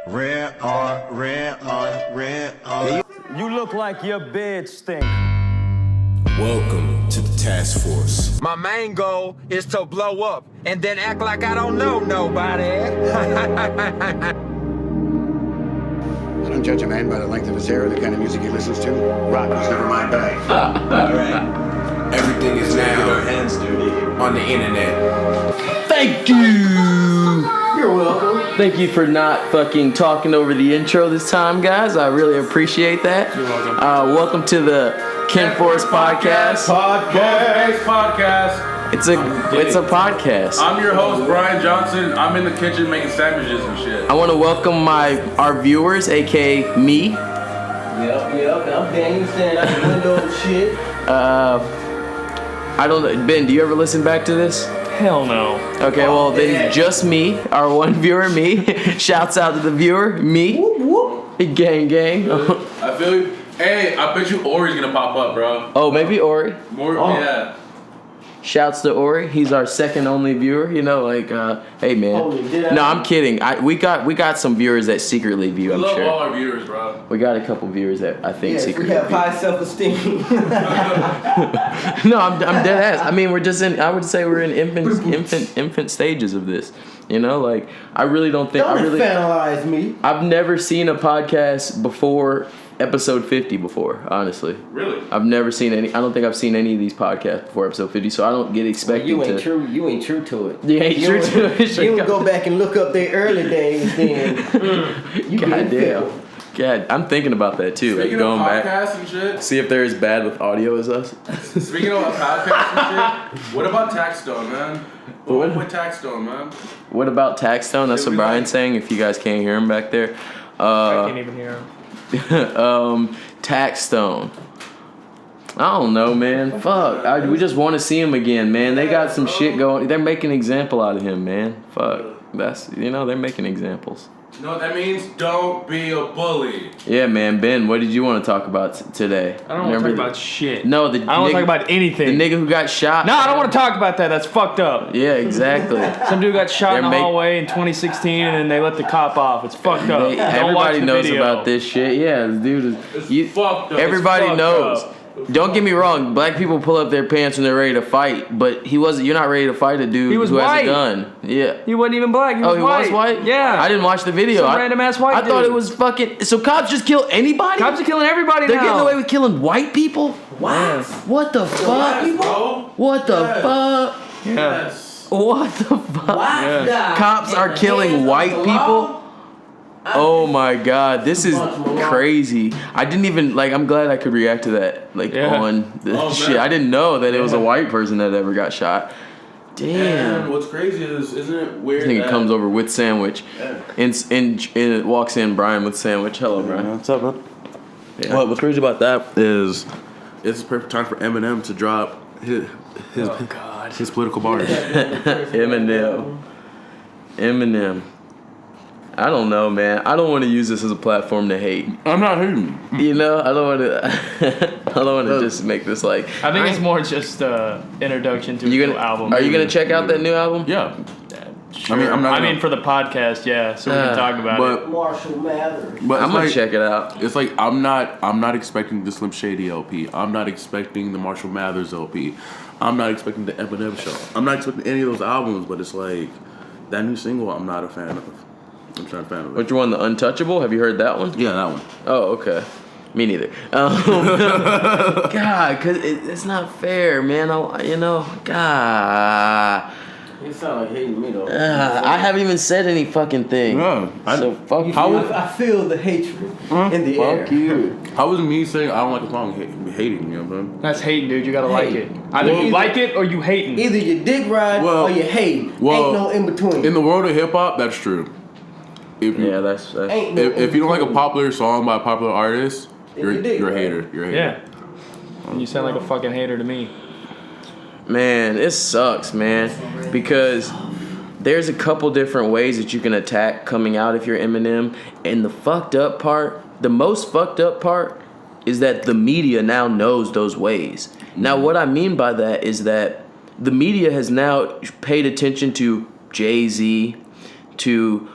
Red on. You look like your bed stink. Welcome to the task force. My main goal is to blow up and then act like I don't know nobody. I don't judge a man by the length of his hair or the kind of music he listens to. Rock was never my bag. All right. Everything is Get our now hands dirty. on the internet. Thank you. You're welcome. Thank you for not fucking talking over the intro this time, guys. I really appreciate that. You're welcome. Welcome to the Kenforce podcast. Podcast. It's a podcast. I'm your host, Brian Johnson. I'm in the kitchen making sandwiches and shit. I want to welcome our viewers, aka me. Yep. I'm Daniel standing out the window and shit. I don't know. Ben, do you ever listen back to this? Hell no. Okay, well then just me, our one viewer, me. Shouts out to the viewer, me. Whoop, whoop. Gang. I feel you. Hey, I bet you Ori's gonna pop up, bro. Oh, maybe Ori. More, yeah. Shouts to Ori. He's our second only viewer. You know, like, hey man. No, I'm kidding. We got some viewers that secretly view. We I'm love sure. all our viewers, bro. We got a couple viewers that I think Yes, secretly we have view. high self-esteem. No, I'm dead ass. I mean, we're just in. I would say we're in infant stages of this. You know, like I really don't think. Don't infantilize me. I've never seen a podcast before episode 50 before, honestly. Really? I've never seen any. I don't think I've seen any of these podcasts before episode 50, so I don't get expected You ain't to. true. You ain't true to it. You ain't true to it. You would go back and look up their early days. Then you God get damn. fickle. God, I'm thinking about that too. Speaking Like going of back, podcasts and shit. see if they're as bad with audio as us. Speaking of podcasts and shit. What about Taxstone, man? What? With Taxstone, man? What about Taxstone? That's Did what we Brian's like- saying. If you guys can't hear him back there, I can't even hear him. Taxstone. I don't know, man. Fuck. We just want to see him again, man. They got some shit going. They're making an example out of him, man. Fuck. They're making examples. You know what that means? Don't be a bully. Yeah, man. Ben, what did you want to talk about today? I don't want to talk about shit. No, I don't want to talk about anything. The nigga who got shot. No, I don't want to talk about that. That's fucked up. Yeah, exactly. Some dude got shot in the They're hallway in 2016, and then they let the cop off. It's fucked up. Don't watch Everybody the knows video. about this shit. Yeah, this dude is. Fucked up. Everybody fucked knows. up. Don't get me wrong. Black people pull up their pants when they're ready to fight, but he wasn't. You're not ready to fight a dude He was who white. has a gun. Yeah. He wasn't even black. He was He white. was white? Yeah. I didn't watch the video. Some random ass white I thought dude. it was fucking. So cops just kill anybody? Cops are killing everybody They're now. getting away with killing white people? What? What the fuck? Bro. What the fuck? Yes. What the fuck? Yeah. Cops are killing white people? Oh my god, this is crazy. I didn't even, I'm glad I could react to that, on the shit. man. I didn't know that it was a white person that ever got shot. And Damn. what's crazy is, isn't it weird? I think it that- comes over with sandwich. And walks in Brian with sandwich. Hello, Brian. What's up, man? Yeah. Well, what's crazy about that is it's the perfect time for Eminem to drop his political bars. Eminem. I don't know, man. I don't want to use this as a platform to hate. I'm not hating. You know, I don't want to. I don't want to just make this like. I think it's more just introduction to a You new gonna album. Are you gonna check out that new album? Yeah. Sure. I mean, I'm not I gonna- mean, for the podcast, yeah, so we can talk about it. But Marshall Mathers. but I'm it's gonna like, check it out. It's like I'm not expecting the Slim Shady LP. I'm not expecting the Marshall Mathers LP. I'm not expecting the Eminem show. I'm not expecting any of those albums. But it's like that new single. I'm not a fan of. I'm not a fan of it. Which one? The Untouchable? Have you heard that one? Yeah, that one. Oh, okay. Me neither. God, cause it's not fair, man. God. You sound like hating me though. I haven't even said any fucking thing. No, So fuck you. I feel the hatred in the air. Fuck you. How was me saying I don't like a song hating? You know what I'm saying? That's hating, dude. You gotta like it. Either you like it or you hating. Either you dick ride Well- or you hate. well, Ain't no in between. In the world of hip hop, that's true. If you, Yeah, that's Ain't no if you don't like a in-between. popular song by a popular artist, Then you dig, you're a right? hater. You're a hater. Yeah. And you sound like a fucking hater to me. Man, it sucks, man, because there's a couple different ways that you can attack coming out if you're Eminem, and the most fucked up part is that the media now knows those ways. Now, what I mean by that is that the media has now paid attention to Jay-Z, to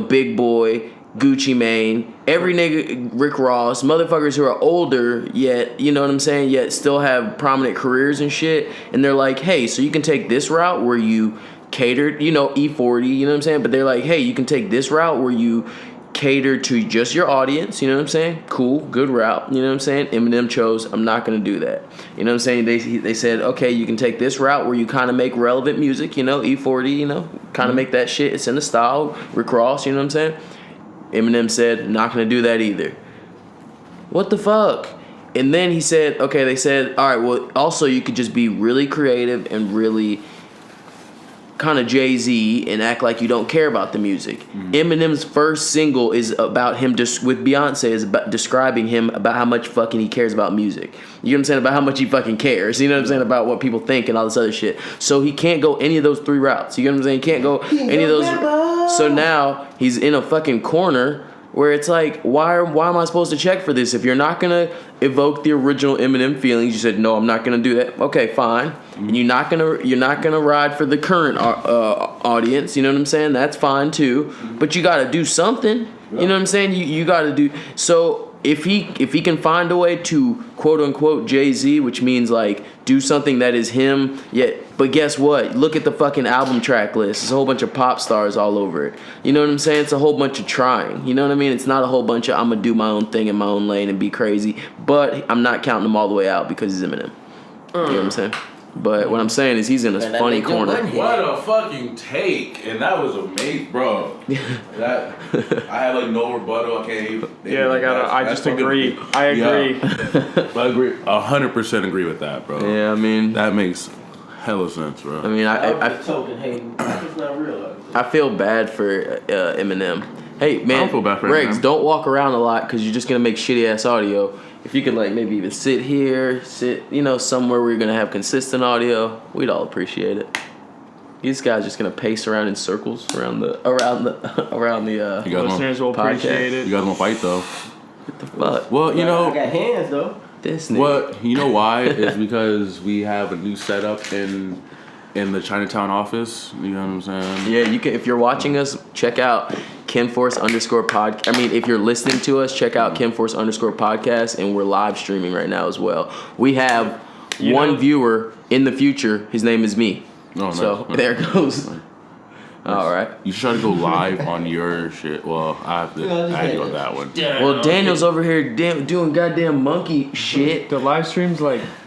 Big Boy, Gucci Mane, every nigga, Rick Ross, motherfuckers who are older yet, you know what I'm saying, yet still have prominent careers and shit. And they're like, hey, so you can take this route where you catered, E40, you know what I'm saying? But they're like, hey, you can take this route where you cater to just your audience, you know what I'm saying? Cool, good route, you know what I'm saying? Eminem chose, I'm not gonna do that. You know what I'm saying? They said, okay, you can take this route where you kind of make relevant music, E40, kind of make that shit. It's in the style, Rick Ross, you know what I'm saying? Eminem said, not gonna do that either. What the fuck? And then he said, okay, they said, all right, well, also you could just be really creative and really kind of Jay-Z and act like you don't care about the music. Eminem's first single is about him with Beyonce is about describing him about how much fucking he cares about music. You know what I'm saying? About how much he fucking cares. You know what I'm saying? About what people think and all this other shit. So he can't go any of those three routes. You know what I'm saying? He can't go any of those. So now he's in a fucking corner where it's like, why am I supposed to check for this? If you're not gonna evoke the original Eminem feelings, you said no, I'm not gonna do that. Okay, fine. And you're not gonna ride for the current audience. You know what I'm saying? That's fine too. But you gotta do something. You know what I'm saying? You gotta do. So if he can find a way to quote unquote Jay-Z, which means like do something that is him, yet. But guess what? Look at the fucking album track list. There's a whole bunch of pop stars all over it. You know what I'm saying? It's a whole bunch of trying. You know what I mean? It's not a whole bunch of I'm gonna do my own thing in my own lane and be crazy. But I'm not counting him all the way out because he's Eminem. You know what I'm saying? But what I'm saying is he's in a funny corner. What a fucking take. And that was amazing, bro. I had like no rebuttal. Okay. I just agree. I agree. Yeah. I agree. 100% agree with that, bro. Yeah, I mean that makes hella sense, bro. I mean, I feel bad for Eminem. Hey man, I don't feel bad for Regs, Eminem. don't walk around a lot because you're just gonna make shitty ass audio. If you could like maybe even sit somewhere where you're gonna have consistent audio, we'd all appreciate it. These guys just gonna pace around in circles around the listeners will podcast. appreciate it. You guys won't fight though. What the fuck? Well, I got hands though. This nigga. What you know why is because we have a new setup in the Chinatown office. You know what I'm saying? Yeah, you can. If you're watching us, check out Kenforce _podcast. I mean, if you're listening to us, check out Kenforce _podcast, and we're live streaming right now as well. We have one viewer in the future. His name is me. Oh, so nice. there it goes. All right. You should try to go live on your shit. Well, I have to add you on that one. Well, Daniel's over here doing goddamn monkey shit. The live streams,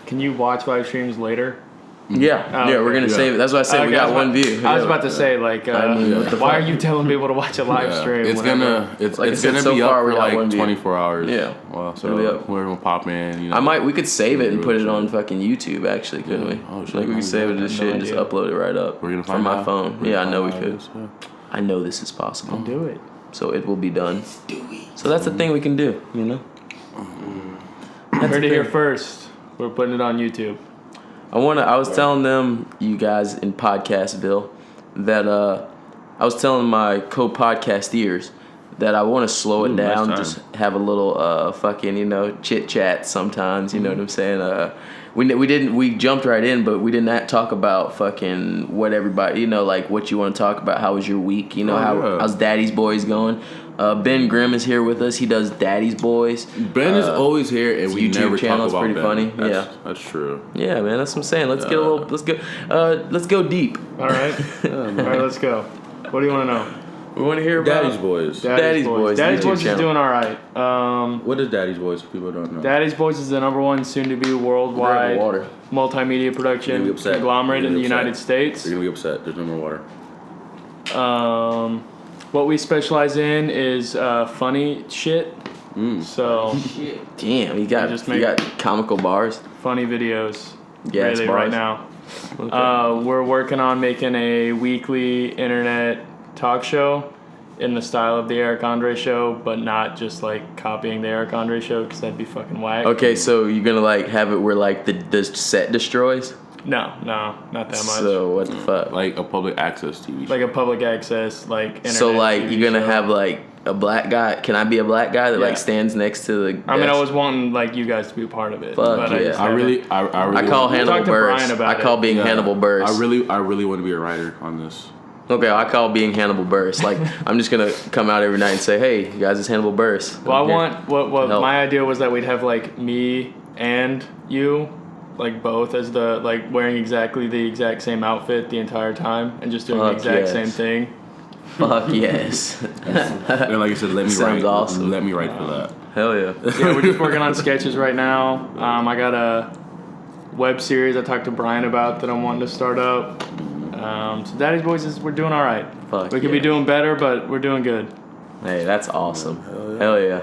can you watch live streams later? Yeah, we're gonna save it. That's why I said we got one view. I was about to say, why are you telling people to watch a live stream? It's gonna so be far, up we for got like one view. 24 hours. Yeah. Well, so we're gonna pop in. We could save it and put it on fucking YouTube. Actually, couldn't we? Oh, shit. Like we could save it to this shit and just upload it right up. We're gonna from find my out. phone. Yeah, I know we could. I know this is possible. Do it. So it will be done. So that's the thing we can do. Heard it here first. We're putting it on YouTube. I was telling them, you guys in Podcastville, that I was telling my co-podcasteers that I want to slow it down, nice just have a little fucking chit chat sometimes. You know what I'm saying? We jumped right in, but we didn't talk about fucking what everybody like what you want to talk about. How was your week? How's Daddy's Boys going? Ben Grimm is here with us. He does Daddy's Boys. Ben is always here, and we YouTube never channel talk is about pretty Ben. funny. That's true. Yeah, man, that's what I'm saying. Let's go deep. All right. All right, let's go. What do you want to know? We want to hear about Daddy's Boys. Daddy's Boys. Daddy's YouTube Boys is channel. doing all right. What is Daddy's Boys? If people don't know. Daddy's Boys is the #1 soon-to-be worldwide Water. multimedia You're gonna production be upset. conglomerate in the You're gonna be United States. You're gonna be upset. There's no more water. What we specialize in is funny shit. So Damn, you got comical bars. funny videos. Gas really bars. right now. Okay. We're working on making a weekly internet talk show in the style of the Eric Andre show, but not just copying the Eric Andre show because that'd be fucking whack. Okay, so you're gonna have it where the set destroys? No, not that much. So what the fuck? Like a public access TV show. Like a public access internet. So TV you're gonna show. have a black guy. Can I be a black guy that Yeah. stands next to the? I mean, I desk? was wanting you guys to be a part of it. Fuck but yeah. I, just I never- really I call Hannibal talked to Buress. Brian about I call it. being Hannibal Buress. I really want to be a writer on this. Okay, I call being Hannibal Buress. Like, I'm just gonna come out every night and say, "Hey, you guys, it's Hannibal Buress." Well, I I'm here. want what Help. my idea was that we'd have like me and you, like both as the like wearing exactly the exact same outfit the entire time and just doing the Fuck exact yes. same thing. Fuck yes. And like I said, let me Sounds write. awesome. Let me write for that. Hell yeah. Yeah, we're just working on sketches right now. I got a web series I talked to Brian about that I'm wanting to start up. So Daddy's Boys we're doing all right. Fuck We could be yeah. doing better, but we're doing good. Hey, that's awesome. Hell yeah.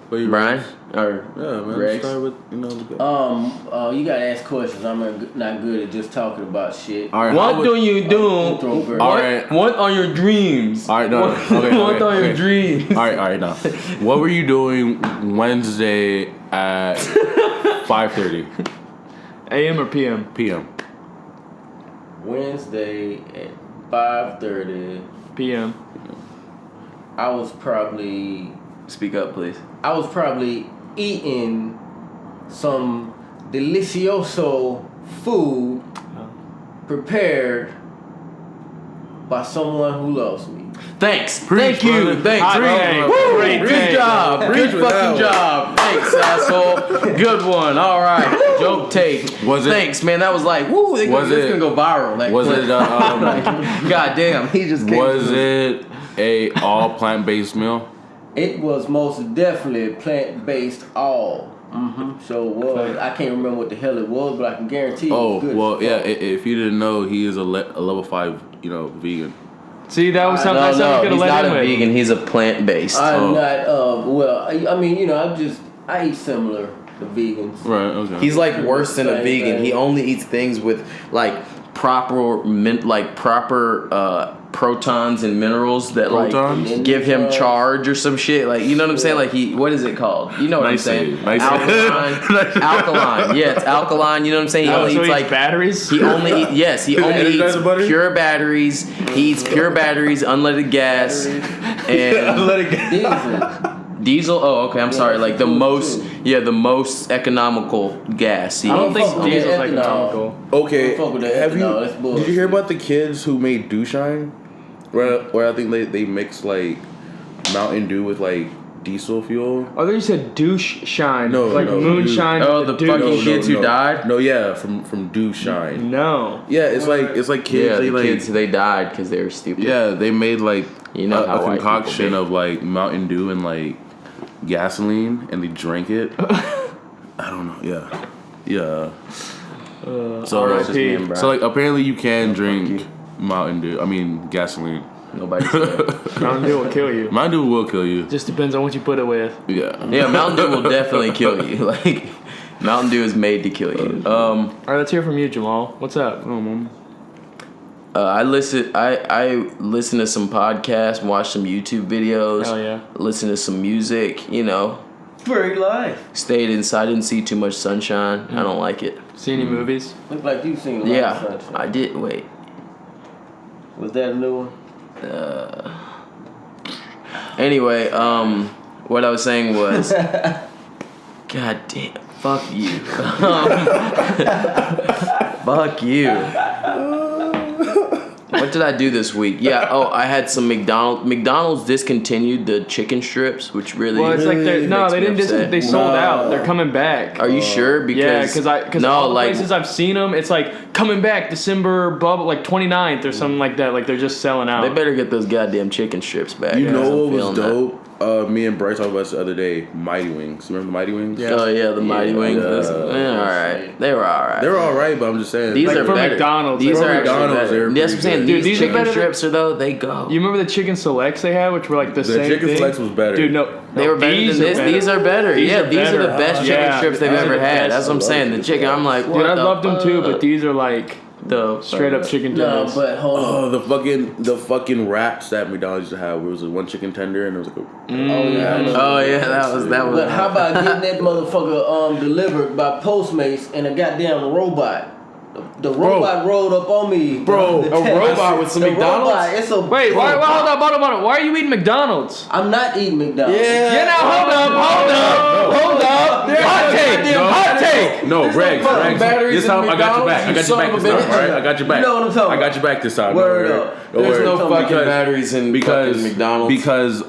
What you Brian or Yeah, man. Rex? Start with the You gotta ask questions. I'm not good at just talking about shit. All right. What do you do? Introvert. All right. What are your dreams? All right, no. What, Okay, what are your okay. dreams? All right, now. What were you doing Wednesday at 5:30 AM or PM? p.m.? Wednesday at 5:30. PM. I was probably Speak up, please. eating some delicioso food prepared by someone who loves me. Thanks. Preach, Thank you. brother. Thanks. Hot Great, take. Woo, Great good take. job. Great Good with that fucking one. job. Thanks, asshole. Good one. All right. Joke take. Was it- Thanks, man. That was like, woo. It's gonna go viral. Like, Was it God damn. He just came. was it a all plant-based meal? It was most definitely plant-based all. So it was. I can't remember what the hell it was, but I can guarantee it Oh, was good. well, as yeah. fuck. If you didn't know, he is a level 5, vegan. See, that was something I No, said we no, could have he's let not in a with. vegan. He's a plant-based. I'm not. I mean, I eat similar to vegans. Right. Okay. He's like worse than a Same vegan. thing. He only eats things with like proper protons and minerals that Protons? like give him charge or some shit. Like, you know what I'm saying? Like what is it called? You know what I'm saying? Nice. Alkaline. Yeah, it's alkaline. You know what I'm saying? He Oh, only so eats he like eats batteries? He only eats he only eats Energizer Bunny? pure batteries. He eats pure batteries, unleaded gas, and Diesel. diesel. Oh, okay. I'm sorry. Like the food, most, too. the most economical gas. I don't think fuck with diesel's ethanol. economical. Okay, Don't fuck with that have you? ethanol, that's Did you hear bullshit. about the kids who made Dew Shine? Where I think they mix like Mountain Dew with like diesel fuel. Oh, they said douche shine. No, like no, moonshine. Oh, with the douche. fucking kids who died? No, yeah, from Dew Shine. No. Yeah, it's like kids. Yeah, they the like kids they died because they were stupid. yeah, they made like You know how a white concoction people be. of like Mountain Dew and like gasoline, and they drank it. I don't know. Yeah. So It's just me and Brian. so like apparently you can drink Mountain Dew. I mean gasoline. Nobody said. Mountain Dew will kill you. Mountain Dew will kill you. Just depends on what you put it with. Yeah. Yeah, Mountain Dew will definitely kill you. Like Mountain Dew is made to kill you. All right, let's hear from you, Jamal. What's up? I listen to some podcasts, watch some YouTube videos. Hell yeah. Listen to some music. You know, Very life. stayed inside. Didn't see too much sunshine. I don't like it. See any movies? Look like you seen a lot Yeah, of sunshine. I did. Wait. Was that a new one? Anyway, what I was saying was, God damn, fuck you, fuck you. What did I do this week? Yeah, I had some McDonald's discontinued the chicken strips, which really Well, it's like they makes me didn't. upset. They sold out. They're coming back. Are you sure? Yeah, Because because all the places I've seen them, it's like coming back December bubble like 29th or something like that. Like they're just selling out. they better get those goddamn chicken strips back. You know I'm what was feeling that. dope? Me and Bryce talked about this the other day. Mighty Wings. You remember the Mighty Wings? Oh yeah, the Mighty Wings. yeah. All right, they were all right. They were all right, but I'm just saying. These Like are from better. McDonald's. These From are actually McDonald's, better. they're That's what I'm pretty saying. good. Dude, These these are chicken better than- strips are though. They go. You remember the chicken selects they had, which were like the same chicken thing? selects was better. Dude, no, They were better these than are this. better. These are better. These Yeah, are these are the better. best chicken Yeah, strips they've these are ever the had. best. That's what I'm saying. The chicken. I'm like, what Dude, I the loved them too, fuck? but these are like the straight up chicken No, tenders. but hold on. Oh, the fucking wraps that McDonald's used to have. Where it was one chicken tender and it was like a. Oh yeah. I know. Oh yeah, that was. But how about getting that motherfucker delivered by Postmates and a goddamn robot? The robot rolled up on me. Bro, The a text. robot with some The McDonald's? robot, it's a Wait, hold on. Why are you eating McDonald's? I'm not eating McDonald's. Yeah. Yeah, now hold up. Hot take. No, Rex. batteries This time in I got your back. I McDonald's, got your you back son this of a time. bitch. All right, I got your back. You know what I'm talking I got about. your back this time. Word Don't worry. up. Don't There's worry. no fucking Because- batteries in fucking McDonald's. Because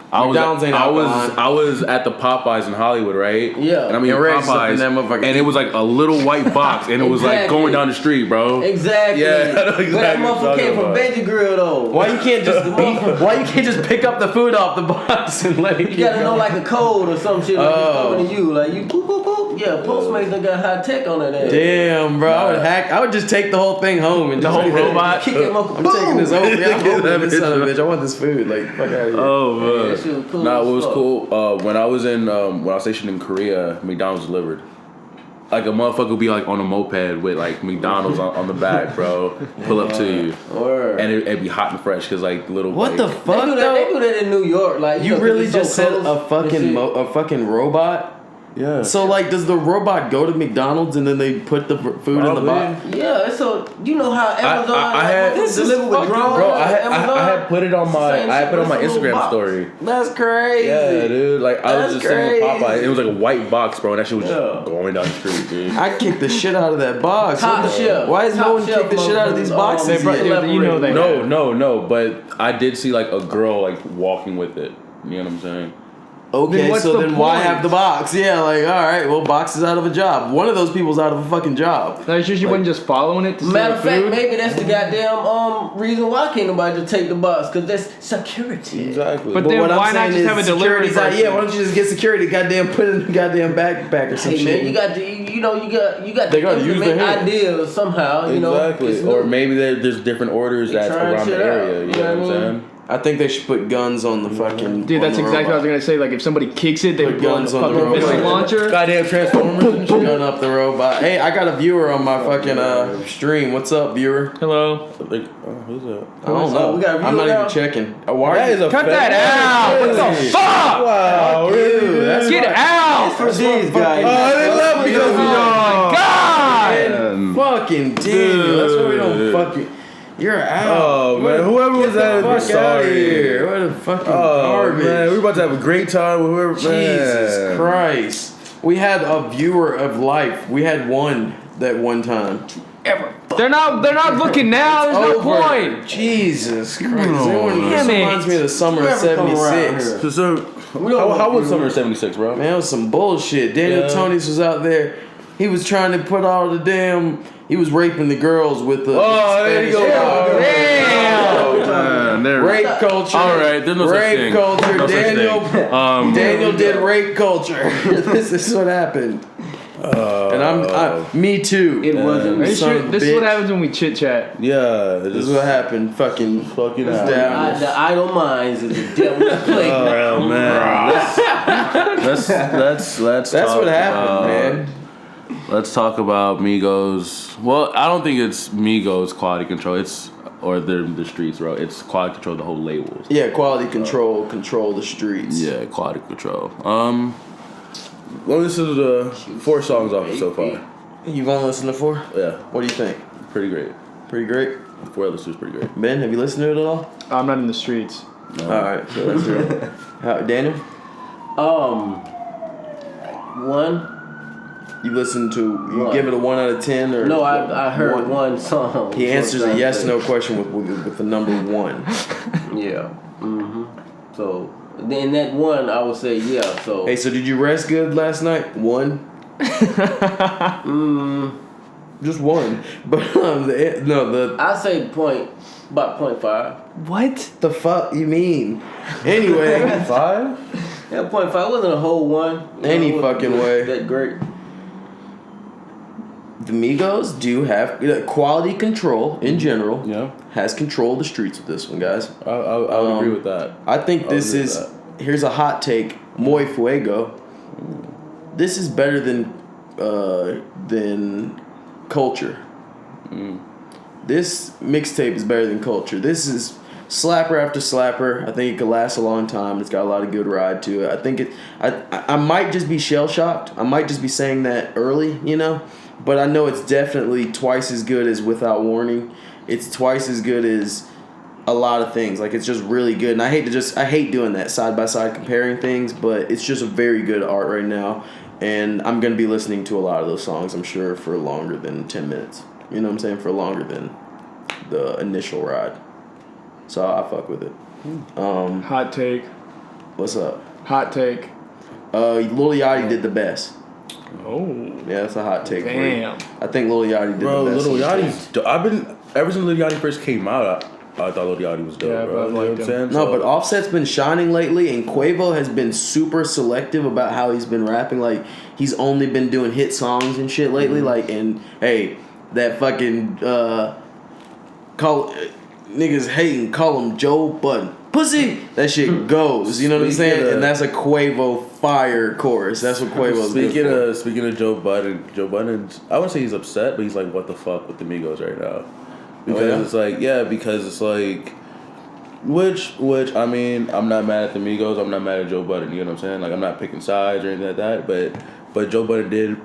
McDonald's ain't alkaline. I was at the Popeyes in Hollywood, right? Yeah. And I mean And Rex up in Popeyes, that motherfucker. and it was like a little white box, and it was like Exactly. going down the street, bro. Exactly. Yeah, I know But that exactly what motherfucker you're came from talking Veggie Grill though. Why you can't just pick up the food off the box and let it You gotta know like a code or some shit like it's Oh. coming to you. Like you boop boop boop. Yeah, Postmates done got high tech on that ass. Damn, bro. I would just take the whole thing home and The whole robot. Kick that motherfucker. I'm taking this over. Yeah, I'm Get that opening this son of a bitch. bitch. I want this food. Like, fuck out of here. Oh man. That shit was cool. Nah, as what was fuck. cool? When I was stationed in Korea, McDonald's delivered. Like a motherfucker would be like on a moped with like McDonald's on the back, bro. Pull up to you, Word. and it'd be hot and fresh because like little. What like, the They fuck, do that. though? They do that in New York. Like You know, 'cause really it's so just said close a and fucking shit. a fucking robot? Yeah. So like, does the robot go to McDonald's and then they put the food in the box? Yeah, it's so you know how Amazon I had- this This is deliver with fucking- drones. Bro, I Amazon? had put it on my Same I had shit, put it on my it's a little Instagram box. story. That's crazy. Yeah, dude. Like I was That's just saying crazy. Popeye. It was like a white box, bro, and that shit was Yeah. just going down the street, dude. I kicked the shit out of that box. Top What the- shelf. Why is no Top one shelf kicked the shit out of these motherfuckers. boxes? They brought- yet? you know they No, but I did see like a girl like walking with it. You know what I'm saying? Okay, Then what's so the then why point? have the box? Yeah, like, all right, well, box is out of a job. One of those people's out of a fucking job. No, it's just you wasn't just following it to see Matter the of fact, food. maybe that's the goddamn reason why can't nobody just take the box, cause that's security. Exactly. But then what I'm why not saying just is have a delivery security's out. person? Yeah, why don't you just get security? Goddamn, put it in the goddamn backpack or some Hey shit. man, you got to you got They to gotta use implement their hands. ideas somehow. You know, Exactly. it's Or new. maybe there's different orders They that's trying around the shit out, area. You know what I'm saying? I think they should put guns on the fucking. Dude, that's on the exactly what I was robot. gonna say. Like, if somebody kicks it, they Put would blow guns the on the fucking missile robot. launcher. Goddamn Transformers and shit. Gun up the robot. Hey, I got a viewer on my fucking stream. What's up, viewer? Hello. Like, who's that? I don't know. We got a viewer I'm not now? even checking. Why That is a Cut fact. that out! What the fuck? Wow, really? That's Get out! for these guys. Oh, they love me because Oh my god! of fucking Daniel? That's why we don't fucking. You're out. Oh man, whoever was that, Fuck we're out of sorry. here. What a fucking Oh garbage. man, we're about to have a great time with whoever. Jesus man. Christ. We had a viewer of life. We had one that one time. They're not looking now. There's no Over. point. Jesus Christ. Everyone, Damn this it. reminds me of the summer of Whoever come around 76. here. How was summer '76, bro? Man, it was some bullshit. Daniel Yeah. Tonys was out there. He was trying to put all the damn. He was raping the girls with the. Oh, there you go. Damn. Man, there. Rape culture. All right, there's no such rape thing. culture. No such Daniel. thing. Daniel did rape culture. This is what happened. And I'm me too. It wasn't. Are you Son sure? of a This is what bitch. happens when we chit chat. Yeah, This is what happened. Fucking out. down. The idle minds is the devil's playground. Oh man, let's That's talk what happened, about, man. Let's talk about Migos. Well, I don't think it's Migos quality control. It's or the streets, bro. It's quality control. The whole labels. Yeah, quality control, control the streets. Yeah, quality control. Well, this is 4 songs off it so far. You've only listened to 4? Yeah, What do you think? pretty great. Pretty great. 4 other is pretty great. Ben, have you listened to it at all? I'm not in the streets. Alright, so let's hear it. Daniel, One. you listened to, you One. give it a 1 out of 10? Or No, I heard one song. He answers a yes no question with the number 1. Yeah. So then that one, I would say yeah. So Hey, so did you rest good last night? 1? Just 1. But I say about 0.5. What? the fuck you mean? Anyway, 5? Yeah, 0.5. It wasn't a whole one. Any It wasn't fucking way. That great. the Migos do have quality control in general. Yeah, Has control of the streets with this one, guys. I would agree with that. I think this agree with is. Here's a hot take. Muy Fuego. This is better than Culture. This mixtape is better than Culture. This is slapper after slapper. I think it could last a long time. It's got a lot of good ride to it. I think it. I might just be shell shocked. I might just be saying that early, you know. but I know it's definitely twice as good as Without Warning. It's twice as good as a lot of things. Like, it's just really good. And I hate doing that side-by-side comparing things, but it's just a very good art right now. And I'm going to be listening to a lot of those songs, I'm sure, for longer than 10 minutes. You know what I'm saying? For longer than the initial ride. So I fuck with it. Hot take. What's up? Hot take. Lil Yachty did the best. Oh. Yeah, that's a hot take. Damn. For you. I think Lil Yachty did Bro, the best. Lil Yachty's. Ever since Lil Yachty first came out, I thought Lil Yachty was dope, Yeah, bro. but I You know what liked I'm him. saying? No, So- but Offset's been shining lately, and Quavo has been super selective about how he's been rapping. Like, he's only been doing hit songs and shit lately. Like, and hey, that fucking niggas hating, call him Joe Budden. Pussy! That shit goes. You know what I'm Speaking saying? of- And that's a Quavo fire chorus. That's what Quavo's good for. Speaking of Joe Budden, I wouldn't say he's upset, but he's like, what the fuck with the Migos right now? Because because it's like, which I mean, I'm not mad at the Migos, I'm not mad at Joe Budden, you know what I'm saying? Like, I'm not picking sides or anything like that, but Joe Budden did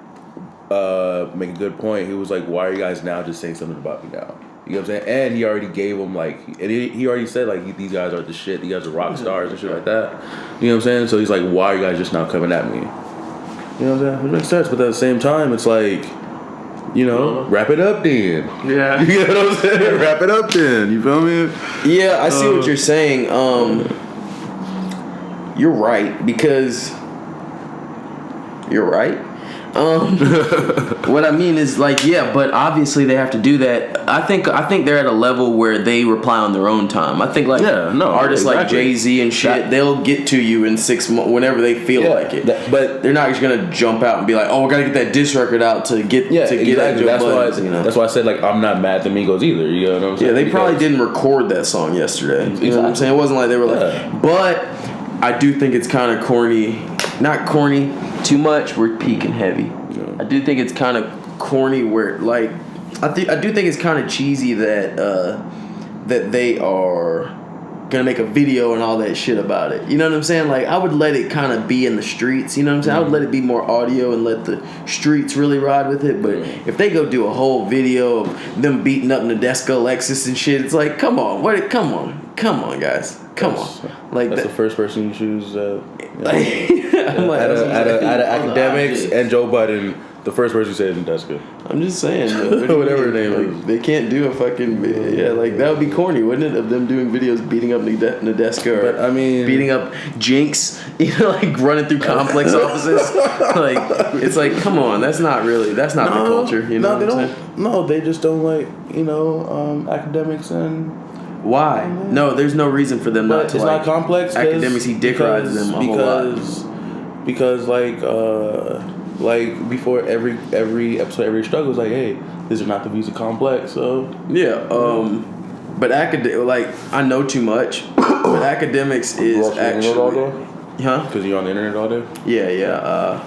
make a good point. He was like, why are you guys now just saying something about me now? You know what I'm saying? And he already gave him, like, and he already said, like, these guys are the shit, these guys are rock stars and shit like that. You know what I'm saying? So he's like, why are you guys just now coming at me? You know what I'm saying? It makes sense, but at the same time, it's like, you know, wrap it up then. Yeah. You know what I'm saying? Wrap it up then. You feel me? Yeah, I see what you're saying. You're right, because you're right. What I mean is, like, yeah, but obviously they have to do that. I think they're at a level where they reply on their own time. I think, like, artists like Jay-Z and shit, they'll get to you in 6 months whenever they feel like it. But they're not just gonna jump out and be like, oh, we gotta get that diss record out to get at Joe Budden, you know? That's why I said, like, I'm not mad at the Migos either. You know what I'm saying? Yeah, they probably didn't record that song yesterday. You know what I'm saying? It wasn't like they were like, but I do think it's kind of corny. Not corny too much. We're peaking heavy. Yeah. I do think it's kind of corny. Where, like, I do think it's kind of cheesy that that they are gonna make a video and all that shit about it. You know what I'm saying? Like, I would let it kind of be in the streets. You know what I'm saying? I would let it be more audio and let the streets really ride with it. But if they go do a whole video of them beating up Nadeska Alexis and shit, it's like, come on, come on, guys. Come on, like that's the first person you choose. I'm like, out of academics and Joe Budden, the first person you say is Nadeska. I'm just saying, whatever her name is, they can't do a fucking like that would be corny, wouldn't it? Of them doing videos beating up Nadeska or but, I mean, beating up Jinx, you know, like running through complex offices. Like, it's like, come on, that's not the culture. You know, No, they just don't like, you know, academics and. Why? No, there's no reason for them not to. It's like not complex. Academics, he dick rides them a whole lot. Because like before every episode, every struggle is like, hey, these are not the views of complex. So yeah, but like, I know too much. But academics is actually, huh? Because you're on the internet all day. Yeah.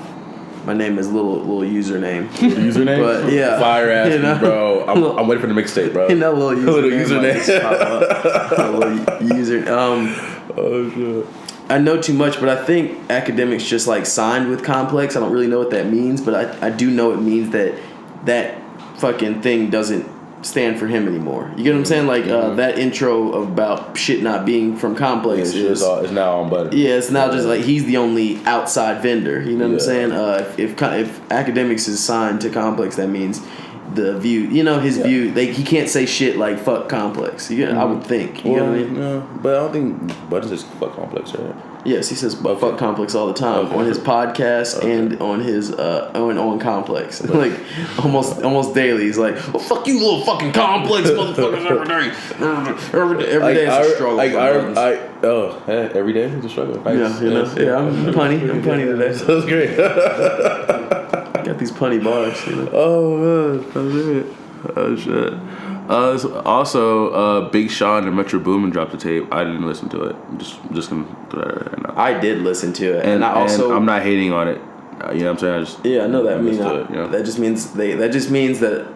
My name is little username. Username? But yeah. Fire ass, you know? Bro. I'm waiting for the mixtape, bro. And that little username. Oh shit. I know too much, but I think academics just like signed with Complex. I don't really know what that means, but I do know it means that fucking thing doesn't stand for him anymore. You get what I'm saying? Like that intro about shit not being from Complex is now on Budden. Yeah, it's now just like he's the only outside vendor. You know what I'm saying? If academics is signed to Complex, that means the view. You know, his view. He can't say shit like fuck Complex. I would think. You know what I mean? No, but I don't think Budden says fuck Complex, right? Yes, he says fuck Complex all the time on his podcast and on his on Complex. Like almost daily. He's like, well, fuck you, little fucking Complex motherfuckers every day. Every day it's a struggle. Every day it's a struggle. Nice. Yeah, I'm punny. I'm punny today. That's great. Got these punny bars. You know? Oh man, oh shit. Also, Big Sean and Metro Boomin dropped a tape. I didn't listen to it. I'm just gonna throw that right now. I did listen to it, and I'm not hating on it. You know what I'm saying? I know that. That just means that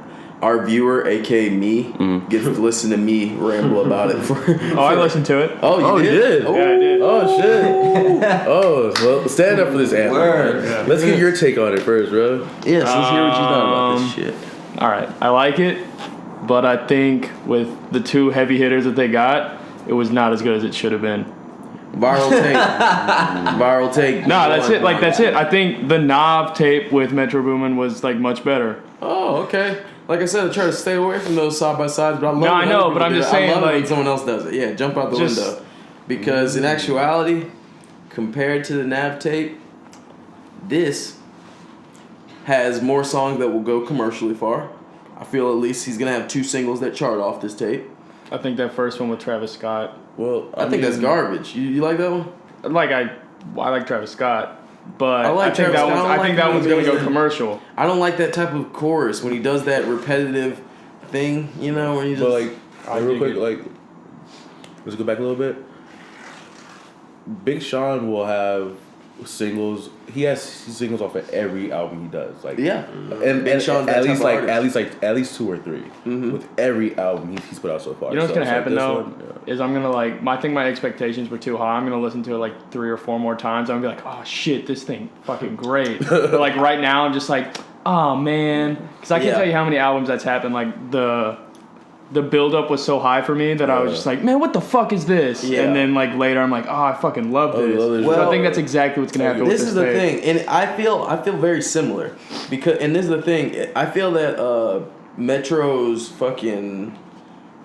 our viewer, aka me, gets to listen to me ramble about it for. Oh, I listened to it. Oh, you did? Yeah, I did. Oh shit! Oh, well, stand up for this anthem. Word. Man. Let's get your take on it first, bro. Yes, let's hear what you thought about this shit. All right, I like it, but I think with the 2 heavy hitters that they got, it was not as good as it should have been. Viral take. Viral take. No, that's it. Like, that's it. I think the Nav tape with Metro Boomin was like much better. Oh, okay. Like I said, I try to stay away from those side by sides, but I love. No, I when know, other but I'm people just do it. saying, I love it when like, someone else does it. Yeah, jump out the just- window. Because in actuality, compared to the Nav tape, this has more songs that will go commercially far. I feel at least he's gonna have 2 singles that chart off this tape. I think that first one with Travis Scott. Well, I think that's garbage. You like that one? Like I like Travis Scott, but I like think Travis that Scott. one's, I don't I like think that when one's he gonna goes go in- commercial. I don't like that type of chorus when he does that repetitive thing, you know, when you just. But like, real dig quick, it. like, let's go back a little bit. Big Sean will have singles. He has singles off of every album he does. Like, Yeah. and Big Sean's that at type least of like artist. at least 2 or 3 with every album he's put out so far. You know what's So gonna it's like happen this though one, is I'm gonna like my expectations were too high. I'm gonna listen to it like 3 or 4 more times. I'm gonna be like, oh shit, this thing fucking great. But like right now, I'm just like, oh man, because I can't Yeah. tell you how many albums that's happened. Like the build up was so high for me that I was just like, man, what the fuck is this? Yeah. And then like later, I'm like, oh, I fucking love Oh, you this. love this So I shit. think that's exactly what's gonna happen with This this is the tape. thing, and I feel very similar because, and this is the thing, I feel that Metro's fucking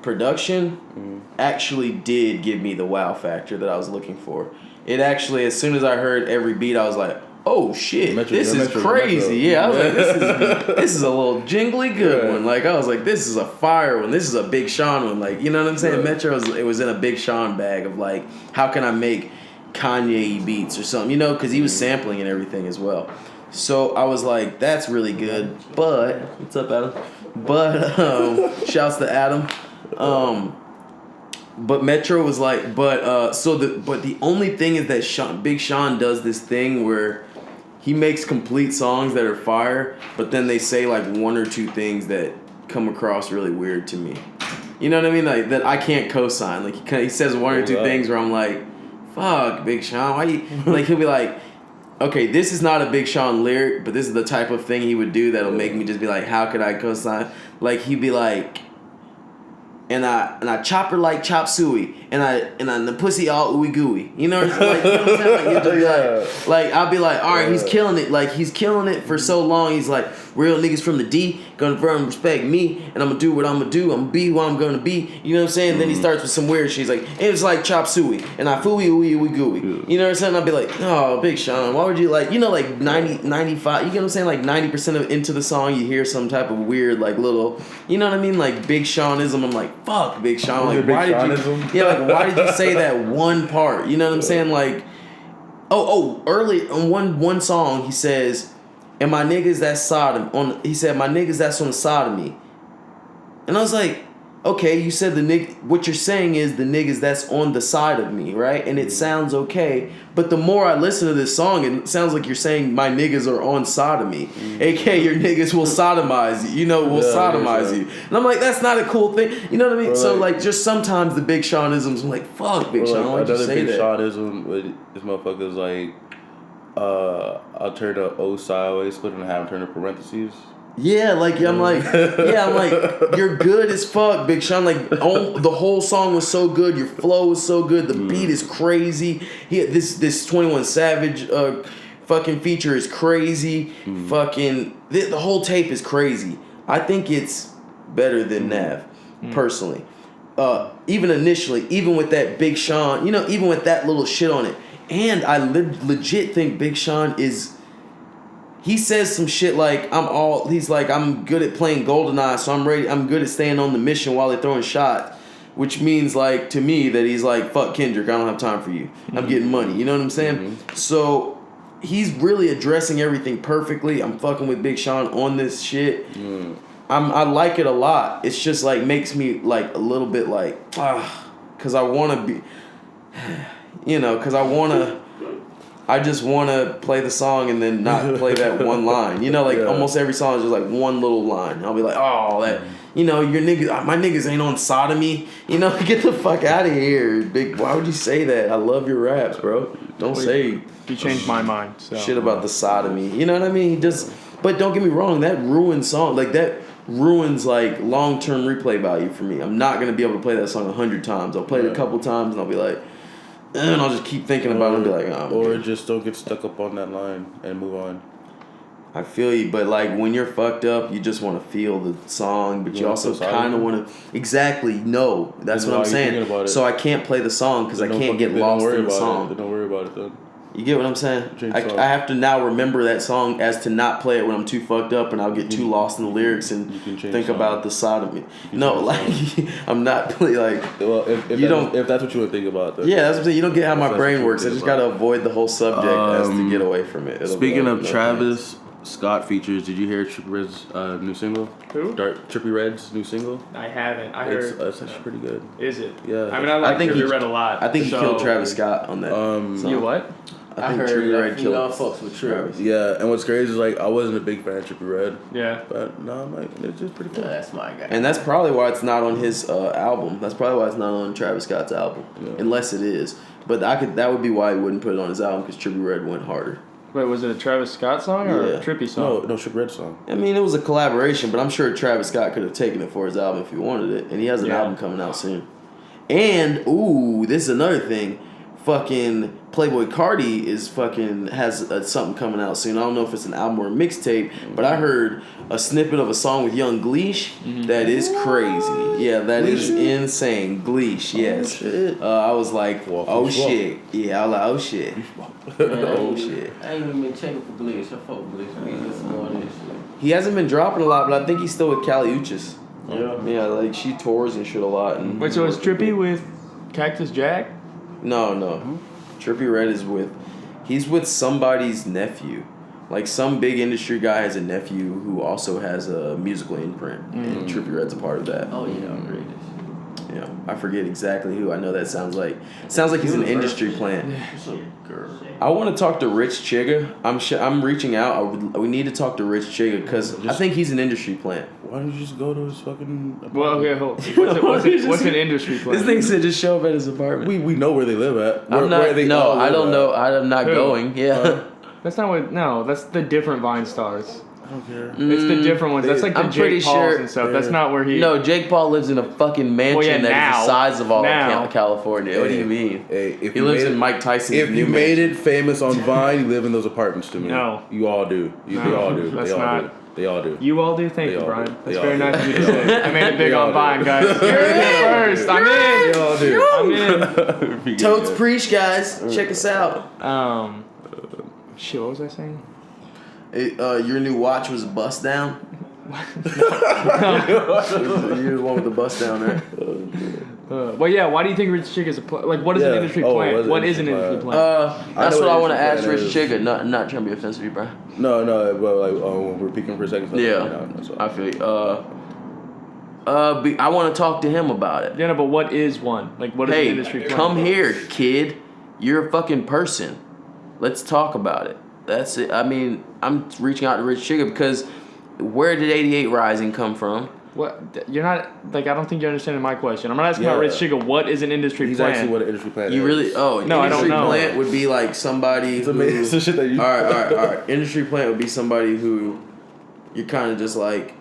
production actually did give me the wow factor that I was looking for. It actually, as soon as I heard every beat, I was like, oh shit, Metro, this yeah, is Metro, crazy. Metro. Yeah, I was like, this is a little jingly good one. Like, I was like, this is a fire one. This is a Big Sean one. Like, you know what I'm saying? Metro, it was in a Big Sean bag of like, how can I make Kanye beats or something, you know, because he was sampling and everything as well. So I was like, that's really good. But what's up, Adam? But shouts to Adam. But Metro was like, but the only thing is that Big Sean does this thing where he makes complete songs that are fire, but then they say like 1 or 2 things that come across really weird to me. You know what I mean? Like that I can't co-sign. Like he says 1 or 2 things where I'm like, fuck, Big Sean, why you like he'll be like, okay, this is not a Big Sean lyric, but this is the type of thing he would do that'll make me just be like, how could I co-sign? Like he'd be like, and I chop her like chop suey, and the pussy all ooey gooey. You know what I'm saying? Like, you know what I'm saying? Like, you'll just be like I'll be like, all right, he's killing it. Like he's killing it for so long. He's like, real niggas from the D gonna firm respect me, and I'm gonna do what I'm gonna do. I'm gonna be who I'm gonna be. You know what I'm saying? Then he starts with some weird shit. He's like, it's like chop suey, and I fooey ooey ooey gooey. You know what I'm saying? I'll be like, oh, Big Sean, why would you like, you know, like 90, 95, you get what I'm saying? Like 90% of into the song, you hear some type of weird, like little, you know what I mean? Like Big Seanism. I'm like, fuck, Big Sean. Like, why did you? Yeah, like why did you say that one part? You know what I'm saying? Like, early on one song he says, and my niggas that's Sodom he said my niggas that's on the sodomy. And I was like, okay, you said what you're saying is the niggas that's on the side of me, right? And it sounds okay, but the more I listen to this song, it sounds like you're saying my niggas are on sodomy, aka your niggas will sodomize you, sodomize you. And I'm like, that's not a cool thing, you know what I mean? So like, just sometimes the Big Seanisms, I'm like, fuck Big Sean, why'd you say Big that? Seanism with this motherfucker's like, I'll turn the O sideways, split it in half, and turn the parentheses. Yeah, like I'm like, you're good as fuck, Big Sean. Like, the whole song was so good, your flow was so good, the beat is crazy. This 21 Savage fucking feature is crazy. Fucking the whole tape is crazy. I think it's better than Nav, personally. Even initially, even with that Big Sean, even with that little shit on it, and I legit think Big Sean is. He says some shit like, he's like, I'm good at playing GoldenEye, so I'm good at staying on the mission while they're throwing shots. Which means, like, to me, that he's like, fuck Kendrick, I don't have time for you. I'm getting money, you know what I'm saying? So, he's really addressing everything perfectly. I'm fucking with Big Sean on this shit. I like it a lot. It's just, like, makes me, like, a little bit like, because I want to be, because I want to, I just want to play the song and then not play that one line. You know, like almost every song is just like one little line. I'll be like, oh, that, you know, your niggas, my niggas ain't on sodomy. You know, get the fuck out of here, big. Why would you say that? I love your raps, bro. Don't say. You changed my mind. So. Shit about the sodomy. You know what I mean? But don't get me wrong, that ruins song. Like that ruins like long-term replay value for me. I'm not gonna be able to play that song 100 times. I'll play it a couple times and I'll be like. And I'll just keep thinking about it and be like, oh, or just don't get stuck up on that line and move on. I feel you, but like when you're fucked up, you just want to feel the song, but you also kind of want to exactly know. That's what I'm saying. So I can't play the song because I can't get lost in the song. Don't worry about it then. You get what I'm saying? I have to now remember that song as to not play it when I'm too fucked up and I'll get too lost in the lyrics and think about the sodomy. No, like I'm not like. Well, if that's what you would think about, then yeah, that's what I'm saying. You don't get how my brain works. I just gotta avoid the whole subject as to get away from it. Speaking of Travis Scott features, did you hear Trippie Redd's new single? Who? Trippie Redd's new single. I haven't. I heard it's actually pretty good. Is it? Yeah. I mean, I think Trippie Redd a lot. I think he killed Travis Scott on that. You what? I think Trippie Redd killed fucks with Travis. Yeah, and what's crazy is like I wasn't a big fan of Trippie Redd. Yeah. But no, I'm like it's just pretty cool. That's my guy. And that's probably why it's not on his album. That's probably why it's not on Travis Scott's album, unless it is. But that would be why he wouldn't put it on his album because Trippie Redd went harder. Wait, was it a Travis Scott song or a Trippie song? No, Trippie Redd song. I mean, it was a collaboration, but I'm sure Travis Scott could have taken it for his album if he wanted it, and he has an album coming out soon. And this is another thing. Fucking Playboy Cardi has something coming out soon. I don't know if it's an album or a mixtape, but I heard a snippet of a song with Young Gleesh that is crazy. Yeah, that is insane. Gleesh, yes. I was like, oh shit. Yeah, I was like, oh shit. Oh shit. I ain't even been checking for Gleesh. I fuck with Gleesh. We listen to all this shit. He hasn't been dropping a lot, but I think he's still with Kali Uchis. Yeah. Yeah, like she tours and shit a lot. And wait, so is Trippie with Cactus Jack? No. Trippie Redd he's with somebody's nephew. Like some big industry guy has a nephew who also has a musical imprint, and Trippie Redd's a part of that. Oh yeah, I'm ready. Yeah, I forget exactly who. I know that sounds like he's an industry plant. I want to talk to Rich Chigga. I'm reaching out. We need to talk to Rich Chigga because I think he's an industry plant. Why don't you just go to his fucking apartment? Well, okay, hold on. What's an industry plant? This nigga said just show up at his apartment. We know where they live at. I don't know. I'm not going. Yeah. That's not what. No, that's the different Vine stars. I don't care. It's the different ones. That's like the Jake Pauls and stuff. That's not where he. No, Jake Paul lives in a fucking mansion that is the size of all of California. What do you mean? Hey, he lives in Mike Tyson's If you made it famous on Vine, you live in those apartments to me. No. You all do. They all do. That's they all not. do. They all do. You all do? Thank you, Brian. Do. That's very nice of you to say. I made it big on Vine, guys. You're in first. I'm in. They all do. I'm in. Totes Preach, guys. Check us out. Shit, what was I saying? Your new watch was a bust down? You're the one with the bust down there. Well, yeah, why do you think Rich Chigga is what is an industry plant? What is an industry plant? That's what I want to ask Rich Chigga. Not trying to be offensive to you, bro. No, but like we're peeking for a second. I feel you. I want to talk to him about it. Yeah, no, but what is one? Like, what is an industry plant? Come here, kid. You're a fucking person. Let's talk about it. That's it. I mean, I'm reaching out to Rich Chigga because where did 88 Rising come from? What? You're not, I don't think you're understanding my question. I'm not asking about Rich Chigga. What is an industry He's plant? actually what an industry plant is. You really? Oh, no, I don't know. Industry plant would be like somebody it's amazing shit that you... All right. Industry plant would be somebody who you're kind of just like,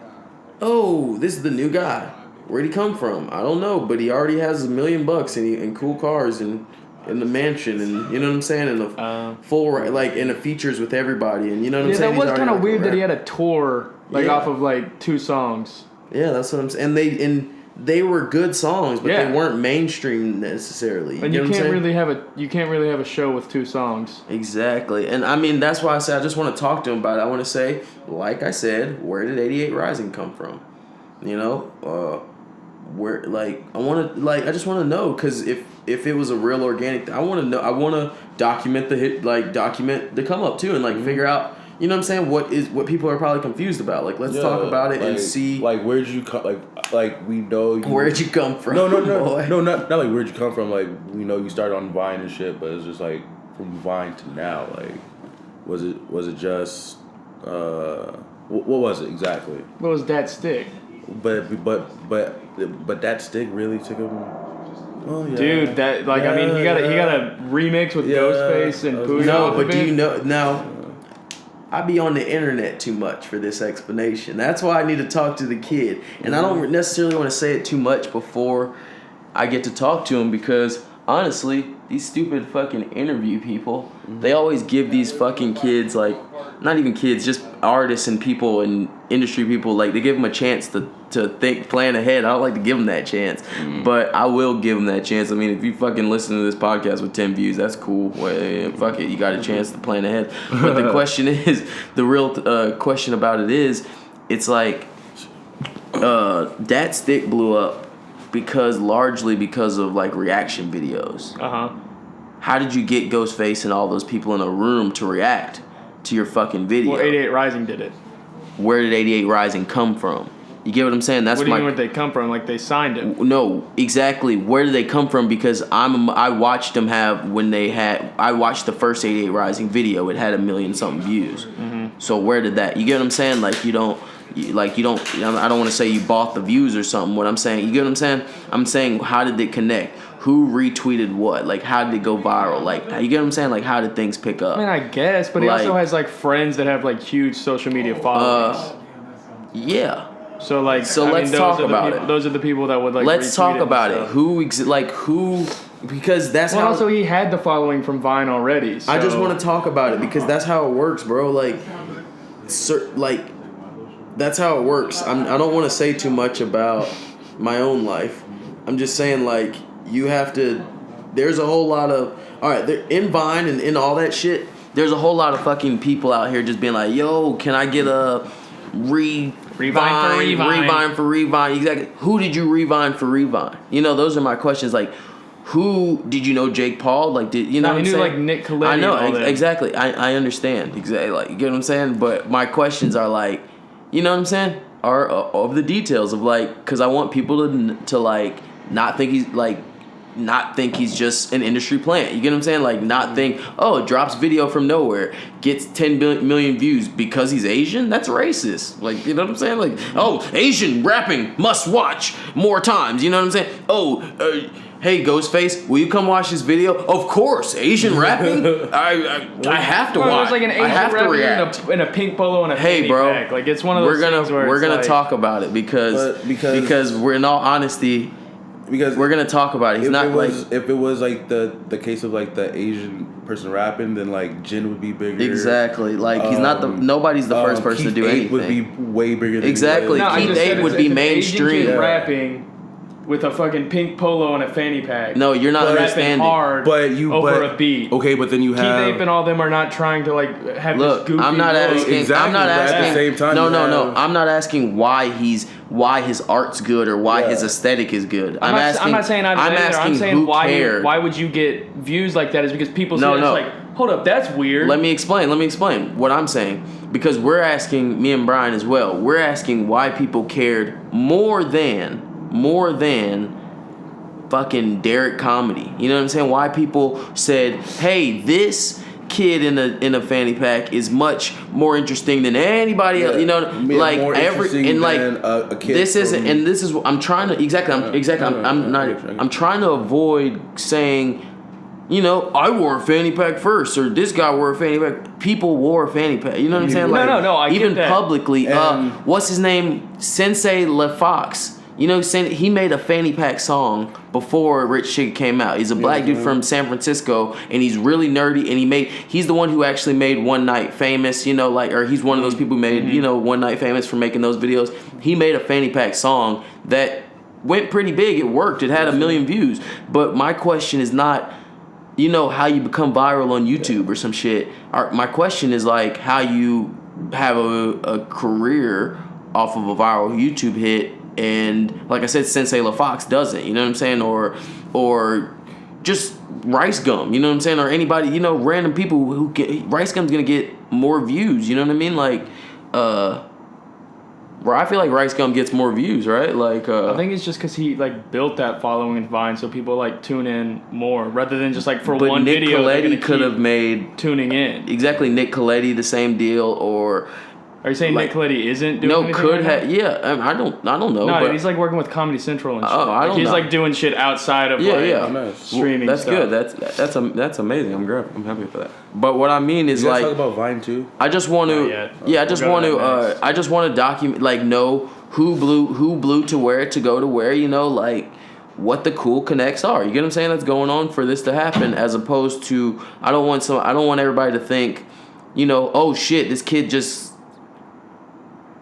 oh, this is the new guy. Where'd he come from? I don't know, but he already has $1 million and cool cars and in the mansion, and you know what I'm saying, and the full and the features with everybody, and you know what I'm saying. Yeah, that was kind of weird that he had a tour off of 2 songs. Yeah, that's what I'm saying. And they were good songs, but they weren't mainstream necessarily. And you can't really have a show with 2 songs. Exactly, and I mean that's why I said I just want to talk to him about it. I want to say, like I said, where did 88 Rising come from? You know, where I just want to know because if it was a real organic I want to know. I want to document the hit, document the come up too, and figure out, you know what I'm saying, what people are probably confused about. Like, let's talk about it and see. Like, where'd you come? Like we know. Where'd you come from? No, not like where'd you come from. Like, we know you started on Vine and shit, but it's just like Vine to now? Like, was it just what was it exactly? What was that stick? But that stick really took him. Oh, yeah. Dude, that like I mean he got a remix with Ghostface and Pooh. No, but do you know now? I be on the internet too much for this explanation. That's why I need to talk to the kid, and I don't necessarily want to say it too much before I get to talk to him because honestly, these stupid fucking interview people, they always give these fucking kids like, not even kids, just artists and people and industry people, like they give them a chance to think, plan ahead. I don't like to give them that chance, but I will give them that chance. I mean, if you fucking listen to this podcast with 10 views, that's cool. Well, fuck it, you got a chance to plan ahead. But the question is, the real question about it is, it's like, that stick blew up largely because of like reaction videos. How did you get Ghostface and all those people in a room to react to your fucking video? Well, 88 Rising did it. Where did 88 Rising come from? You get what I'm saying? That's what do you mean where they come from? Like they signed it? No, exactly. Where did they come from? Because I watched them I watched the first 88 Rising video. It had 1 million something views. So where did that? You get what I'm saying? Like you don't. I don't want to say you bought the views or something. What I'm saying, you get what I'm saying? I'm saying how did it connect? Who retweeted what? Like how did it go viral? Like you get what I'm saying? Like how did things pick up? I mean, I guess, but he also has like friends that have like huge social media followings. Yeah. So like, let's talk about it. Those are the people that would like. Let's talk about it. Who? Because that's how. Well, also he had the following from Vine already. So. I just want to talk about it because that's how it works, bro. That's how it works. I don't want to say too much about my own life. I'm just saying, like, you have to. There's a whole lot of. All right, in Vine and in all that shit, there's a whole lot of fucking people out here just being like, yo, can I get a Revine for Revine? Exactly. Who did you Revine for Revine? You know, those are my questions. Like, who did you know? Jake Paul? Like, did you know? No, what he I'm knew saying? like Nick Coletti. I know and all that. exactly. I understand exactly. Like, you get what I'm saying? But my questions are like, you know what I'm saying? Are of the details of like, because I want people to like not think he's just an industry plant. You get what I'm saying? Like not think, oh, drops video from nowhere, gets 10 million views because he's Asian? That's racist. Like, you know what I'm saying? Like, oh, Asian rapping, must watch more times. You know what I'm saying? Oh, hey, Ghostface, will you come watch this video? Of course, Asian rapping? I have to watch. It's like an Asian rapper in a pink polo and a fanny pack. Like, it's one of those things where we're gonna like, talk about it because we're in all honesty. Because we're gonna talk about it. If it was like the case of like the Asian person rapping, then like Jin would be bigger. Exactly. Like he's not nobody's the first person Keith to do anything. Would be way bigger than exactly. Keith 8 would be mainstream. Asian rapping with a fucking pink polo and a fanny pack. No, you're not understanding. Hard over a beat. Okay, but then you have Keith 8 and all them are not trying to like have this goofy. I'm not asking. Exactly, I'm not asking. at the same time, No. I'm not asking why his art's good or why his aesthetic is good. I'm not saying either. I'm saying who why cared. why would you get views like that? Is because people say it's like, hold up, that's weird. Let me explain what I'm saying. Because we're asking, me and Brian as well, we're asking why people cared more than fucking Derek comedy. You know what I'm saying? Why people said, hey, this kid in a fanny pack is much more interesting than anybody else. You know, like every and like a kid this isn't, and this is I'm trying to I'm trying to avoid saying, you know, I wore a fanny pack first, or this guy wore a fanny pack. People wore a fanny pack. You know what I'm saying? Like, no, I even get that. publicly. What's his name? Sensei LaFox. You know, he made a fanny pack song before Rich Chick came out. He's a black dude from San Francisco, and he's really nerdy. And he's the one who actually made One Night famous. You know, like, or he's one of those people who made you know One Night famous for making those videos. He made a fanny pack song that went pretty big. It worked. It had 1 million views. But my question is not, you know, how you become viral on YouTube or some shit. My question is like how you have a career off of a viral YouTube hit. And like I said, Sensei LaFox doesn't, you know what I'm saying? Or just Rice Gum, you know what I'm saying? Or anybody, you know, random people who get Rice Gum's gonna get more views, you know what I mean? Like, Bro, I feel like Rice Gum gets more views, right? Like, I think it's just because he like built that following in Vine, so people like tune in more rather than just like for but one Nick video. Coletti could have made tuning in. exactly Nick Coletti the same deal, or are you saying like, Nick Coletti isn't doing anything could right have now? yeah. I don't know. No, but dude, he's like working with Comedy Central and shit. Oh, I don't he's know. like doing shit outside of streaming. That's stuff. good. That's amazing. I'm happy for that. But what I mean is You guys like talk about Vine too. I just want Not to yet. I just want to I just want to document like know who blew to where to go to where, you know, like what the cool connects are. You get what I'm saying? That's going on for this to happen, as opposed to I don't want everybody to think, you know, oh shit, this kid just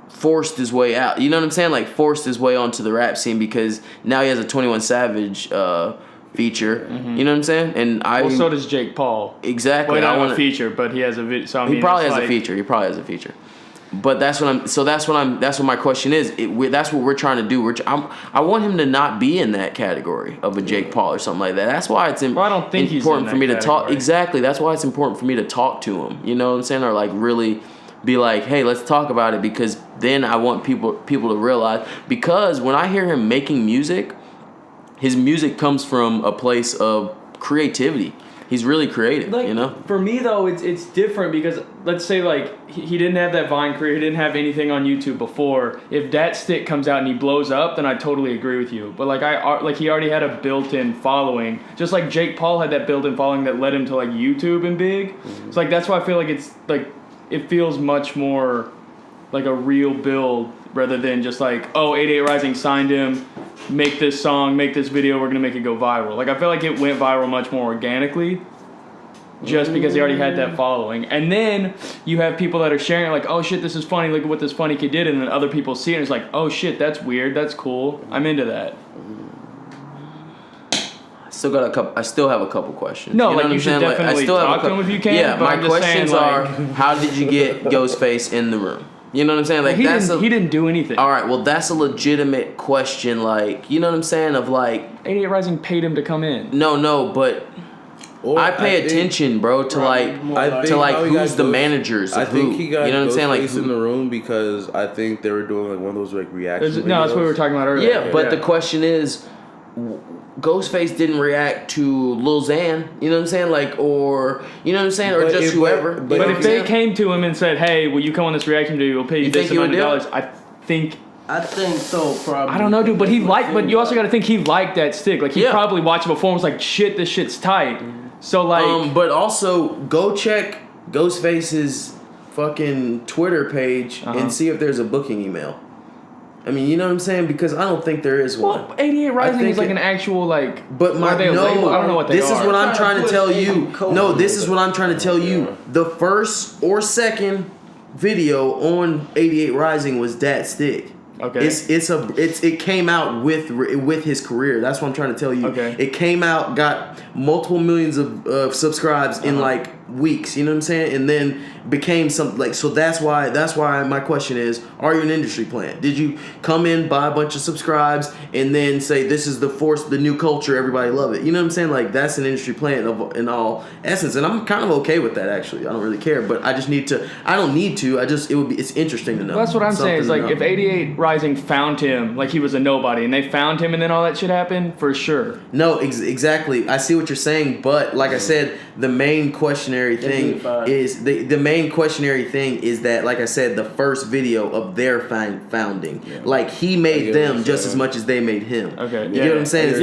forced his way out. You know what I'm saying? Like forced his way onto the rap scene because now he has a 21 Savage feature. Mm-hmm. You know what I'm saying? And so does Jake Paul. Exactly. Well, he I don't have want a feature, but he has a video. So I mean, he probably has like, a feature. He probably has a feature. But that's what my question is. That's what we're trying to do. I want him to not be in that category of a Jake Paul or something like that. That's why it's I don't think important he's for in me that to talk. category. Exactly. That's why it's important for me to talk to him. You know what I'm saying? Or like really be like, hey, let's talk about it, because then I want people to realize, because when I hear him making music, his music comes from a place of creativity. He's really creative, like, you know? For me, though, it's different because, let's say, like, he didn't have that Vine career, he didn't have anything on YouTube before. If that stick comes out and he blows up, then I totally agree with you. But, like, he already had a built-in following. Just like Jake Paul had that built-in following that led him to, like, YouTube and big. Mm-hmm. So, like, that's why I feel like it's, like, it feels much more like a real build rather than just like, oh, 88 Rising signed him, make this song, make this video, we're going to make it go viral. Like, I feel like it went viral much more organically just because he already had that following. And then you have people that are sharing it like, oh, shit, this is funny, look at what this funny kid did. And then other people see it and it's like, oh, shit, that's weird, that's cool, I'm into that. I still have a couple questions. No, you know like what you I'm should saying? definitely talk to him if you can. Yeah, but my I'm just questions saying, are: like, how did you get Ghostface in the room? You know what I'm saying? Like he didn't do anything. All right, well that's a legitimate question. Like, you know what I'm saying? Of like, 88 Rising paid him to come in. No, but I pay attention, bro, to like who's the managers. I think he got you know what I'm saying? Like in the room because I think they were doing like one of those like reaction videos. No, that's what we were talking about earlier. Yeah, but the question is, Ghostface didn't react to Lil Xan, you know what I'm saying? Like, or, you know what I'm saying? Or just whoever. But if they came to him and said, hey, will you come on this reaction video? We'll pay you this amount of dollars. I think so, probably. I don't know, dude, but but you also got to think he liked that stick. Like, he probably watched it before and was like, shit, this shit's tight. So, like. But also, go check Ghostface's fucking Twitter page and see if there's a booking email. I mean, you know what I'm saying? Because I don't think there is one. Well, 88 Rising is like an actual, like... But I don't know what they are. This is what I'm trying to tell you. No, this is what I'm trying to tell you. The first or second video on 88 Rising was that stick. Okay. It came out with his career. That's what I'm trying to tell you. Okay. It came out, got multiple millions of subscribes in like weeks. You know what I'm saying? And then became something like, so that's why my question is, are you an industry plant? Did you come in, buy a bunch of subscribes, and then say this is the new culture, everybody love it? You know what I'm saying? Like, that's an industry plant in all essence, and I'm kind of okay with that actually. I don't really care, but I don't need to. It's interesting to know. Well, that's what I'm saying. Is like, if 88 Rising found him, like he was a nobody, and they found him, and then all that shit happened, for sure. No, exactly. I see what you're saying, but like I said, the main questionary thing is that, like I said, the first video of their founding. Yeah. Like, he made them just as much as they made him. Okay. You get what I'm saying?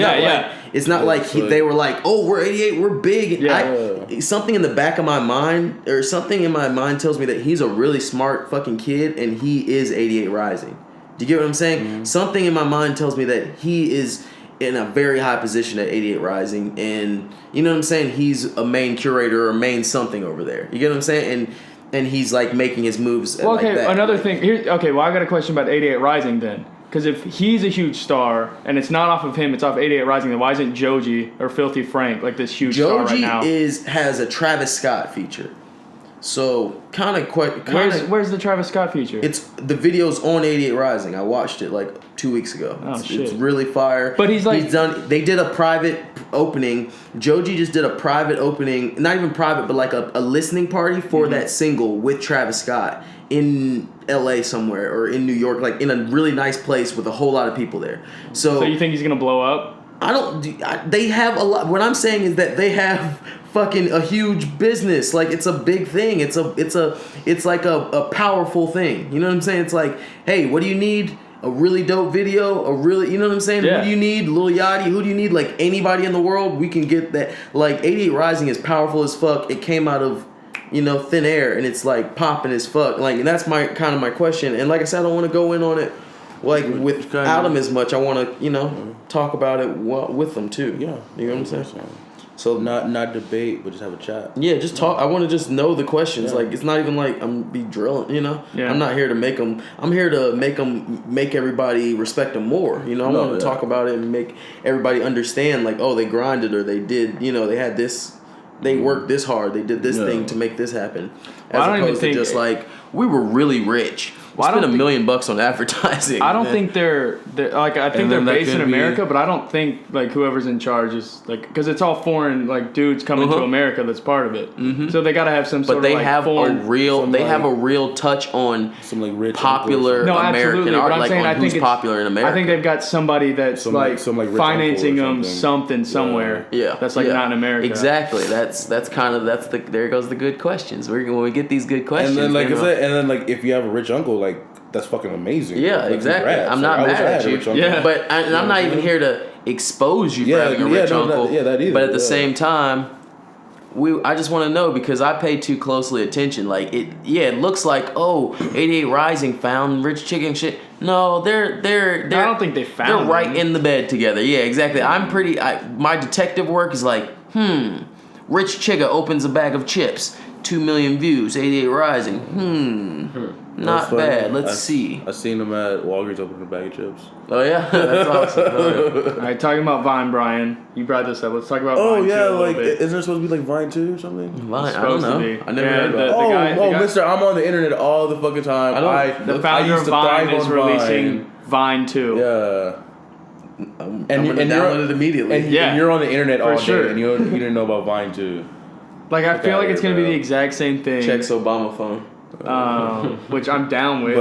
It's not like they were like, oh, we're 88, we're big. Something in the back of my mind, or something in my mind tells me that he's a really smart fucking kid, and he is 88 Rising. Do you get what I'm saying? Mm-hmm. Something in my mind tells me that he is in a very high position at 88 Rising, and you know what I'm saying? He's a main curator or main something over there. You get what I'm saying? And he's like making his moves. Well, okay, like that. another thing. Well, I got a question about 88 Rising then. Because if he's a huge star and it's not off of him, it's off 88 Rising, then why isn't Joji or Filthy Frank like this huge star right now? Joji has a Travis Scott feature. So kind of Where's the Travis Scott feature? It's the video's on 88 Rising. I watched it like 2 weeks ago. It's really fire. But he's done. They did a private opening. Joji just did a private opening, not even private, but like a listening party for that single with Travis Scott in LA somewhere or in New York, like in a really nice place with a whole lot of people there. So you think he's gonna blow up? They have a lot. What I'm saying is that they have fucking a huge business. Like it's a big thing. It's like a powerful thing. You know what I'm saying? It's like, hey, what do you need? A really dope video, you know what I'm saying? Yeah. Who do you need? Lil Yachty, who do you need? Like anybody in the world, we can get that. Like 88 Rising is powerful as fuck. It came out of, thin air and it's like popping as fuck. Like, and that's my question. And like I said, I don't want to go in on it like without them as much. I want to, talk about it with them too. Yeah. You know what I'm saying? So not debate, but just have a chat. Yeah, just talk. I want to just know the questions. Yeah. Like it's not even like I'm be drilling. Yeah. I'm not here to make them. I'm here to make everybody respect them more. I want to talk about it and make everybody understand. Like, oh, they grinded or they did. They had this. They worked this hard. They did this thing to make this happen. As opposed to just like we were really rich. Well, spent $1 million on advertising. I don't think they're like. I think they're based in America, but I don't think like whoever's in charge is like because it's all foreign like dudes coming to America that's part of it. Mm-hmm. So they gotta have some sort of like foreign. They have a real touch on some like rich popular American art. Like on who's popular in America. I think they've got somebody that's like financing them something somewhere. Yeah, that's like not in America. Exactly. That's there goes the good questions. When we get these good questions, and then like if you have a rich uncle like. That's fucking amazing. Yeah, exactly. I'm not mad at you. Yeah. But I'm not even here to expose you for having a rich uncle. That either. But at the same time, I just want to know because I pay too closely attention. Like it looks like 88 Rising found rich chicken shit. No, they're I don't think they found. They're right in the bed together. Yeah, exactly. My detective work is like, Rich Chigga opens a bag of chips. 2 million views. 88 Rising. Not bad. Let's see. I seen them at Walgreens opening a bag of chips. Oh yeah, that's awesome. All right, talking about Vine, Brian. You brought this up. Let's talk about Vine. Oh yeah, like isn't there supposed to be like Vine 2 or something? Vine, I don't know. I never heard about it. The guy, Mister, I'm on the internet all the fucking time. The founder of Vine is releasing Vine 2. Yeah. I'm gonna download it immediately. And you're on the internet all day, and you didn't know about Vine 2. Like I feel like it's gonna be the exact same thing. Checks Obama phone. Which I'm down with.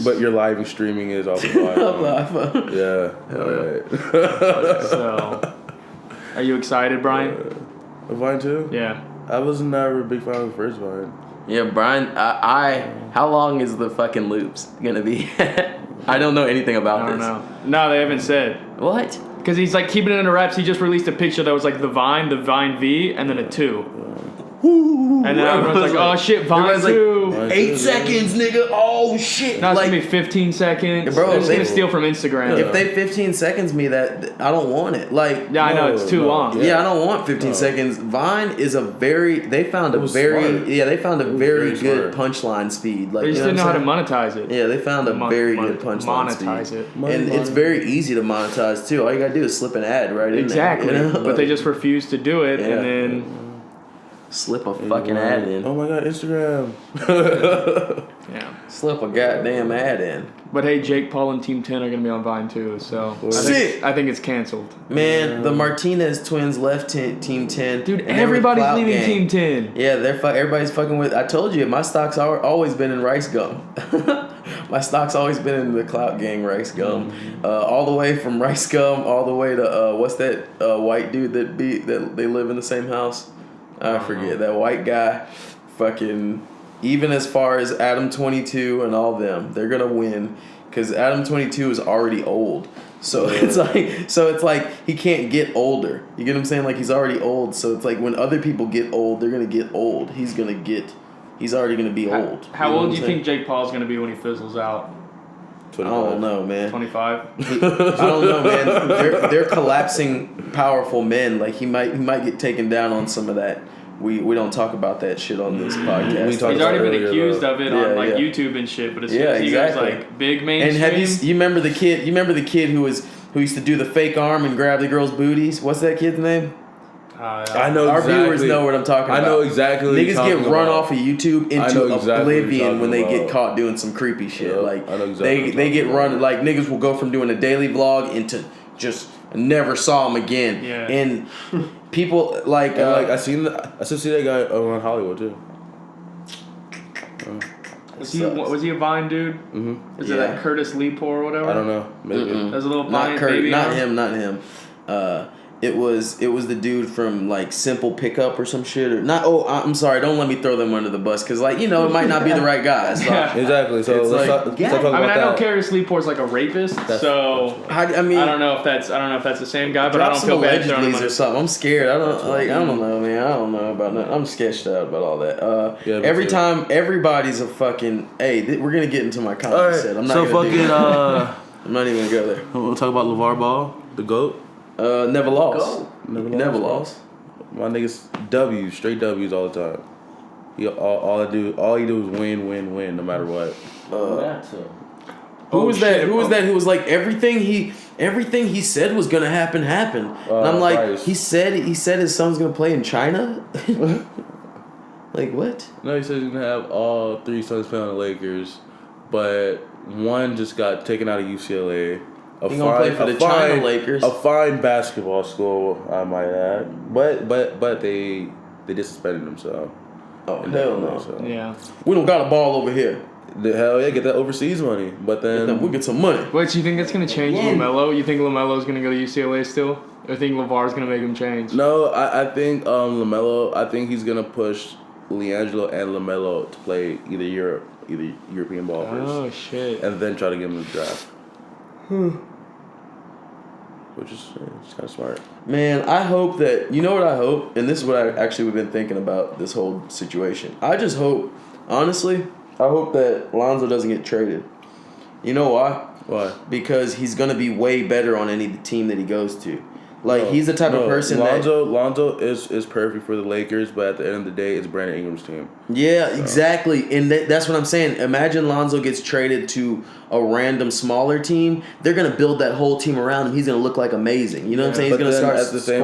But your live streaming is off the phone. Yeah. So, are you excited, Brian? Vine 2? Yeah. I was never a big fan of the first Vine. Yeah, Brian. How long is the fucking loops gonna be? I don't know anything about this. I don't know. No, they haven't said. What? Because he's like keeping it under wraps. He just released a picture that was like the Vine V, and then a 2. And then everyone's like, oh shit, Vine 2. Like, 8 seconds, nigga. Oh shit. No, it's gonna be 15 seconds. Bro, they're just gonna steal from Instagram. If they 15 seconds me that, I don't want it. Like, yeah, I know it's too long. Yeah, I don't want 15 seconds. Vine is they found a very good punchline speed. Like, they just didn't know how to monetize it. Yeah, they found a very good punchline speed. Monetize it. And it's very easy to monetize too. All you gotta do is slip an ad right exactly. in there. Exactly. But they just refuse to do it, and then slip a fucking ad in. Oh my god, Instagram. Yeah. Slip a goddamn ad in. But hey, Jake Paul and Team 10 are gonna be on Vine too, so I think it's canceled. Man, the Martinez twins left Team 10. Dude, everybody's leaving Team 10. Yeah, everybody's fucking with. I told you, my stock's always been in Rice Gum. My stock's always been in the Clout Gang Rice Gum. All the way from Rice Gum, all the way to what's that white dude that they live in the same house? I forget that white guy. Fucking even as far as Adam 22 and all them, they're gonna win because Adam 22 is already old. So it's like he can't get older. You get what I'm saying? Like he's already old. So it's like when other people get old, they're gonna get old. He's already gonna be old. How old do you think Jake Paul's gonna be when he fizzles out? 25. I don't know, man. 25. I don't know, man. They're collapsing powerful men. Like he might get taken down on some of that. We don't talk about that shit on this podcast. He's already been accused of it on YouTube and shit. But as soon as he goes like big mainstream. And have you remember the kid? You remember the kid who used to do the fake arm and grab the girls' booties? What's that kid's name? I know Our exactly. viewers know what I'm talking about. I know exactly what Niggas you're get talking run about. off of YouTube I into know exactly what you're oblivion when they talking get about. caught doing some creepy shit. Yep, Like I know exactly what they you're get talking run about. like niggas will go from doing a daily vlog into just never saw him again. Yeah. And people like And I still see that guy around Hollywood too. Was he a Vine dude? Mm-hmm. Is it Yeah. that Curtis Lee or whatever? I don't know. Maybe. There's a little not Vine Kurt, baby not on? him. It was the dude from like Simple Pickup or some shit or not. Oh, I'm sorry. Don't let me throw them under the bus because like it might not be the right guy. So, Yeah. Exactly. So It's let's like- talk yeah. about I mean, I know that. Curtis Lee is like a rapist, so I mean, I don't know if that's the same guy, but I drop don't some feel bad throwing him allegedlys under. or something. I'm scared. I don't know, man. I don't know about that. I'm sketched out about all that. Yeah, me every too. time, everybody's a fucking. Hey, we're gonna get into my comedy All right. set. I'm not So gonna do fucking. that. I'm not even gonna go there. We'll talk about LeVar Ball, the GOAT. Never lost. Go. Never lost. My niggas W's, straight W's all the time. He all he do is win, no matter what. Who was that? Who was that? Who was like everything he said was gonna happen happened. And I'm like, Bryce. he said his son's gonna play in China. Like what? No, he said he's gonna have all three sons play on the Lakers, but one just got taken out of UCLA. He gonna play for the China Lakers. A fine basketball school, I might add. But they dissuspended him, so. Oh hell no! So. Yeah. We don't got a ball over here. The hell yeah, get that overseas money. But then We'll get some money. Wait, so you think that's gonna change Yeah. LaMelo? You think LaMelo's gonna go to UCLA still? Or think LeVar's gonna make him change? no, I think LaMelo. I think he's gonna push LiAngelo and LaMelo to play either European ball first, Oh shit. and then try to get him in the draft. Which is kind of smart. Man, I hope that what I hope, and this is what I actually have been thinking about this whole situation. I just hope, honestly, I hope that Lonzo doesn't get traded. You know why? Why? Because he's gonna be way better on any team that he goes to. Like he's the type of person Lonzo is perfect for the Lakers, but at the end of the day, it's Brandon Ingram's team. Yeah, exactly. And that's what I'm saying. Imagine Lonzo gets traded to a random smaller team. They're going to build that whole team around him. He's going to look like amazing. You know what I'm saying? He's going to start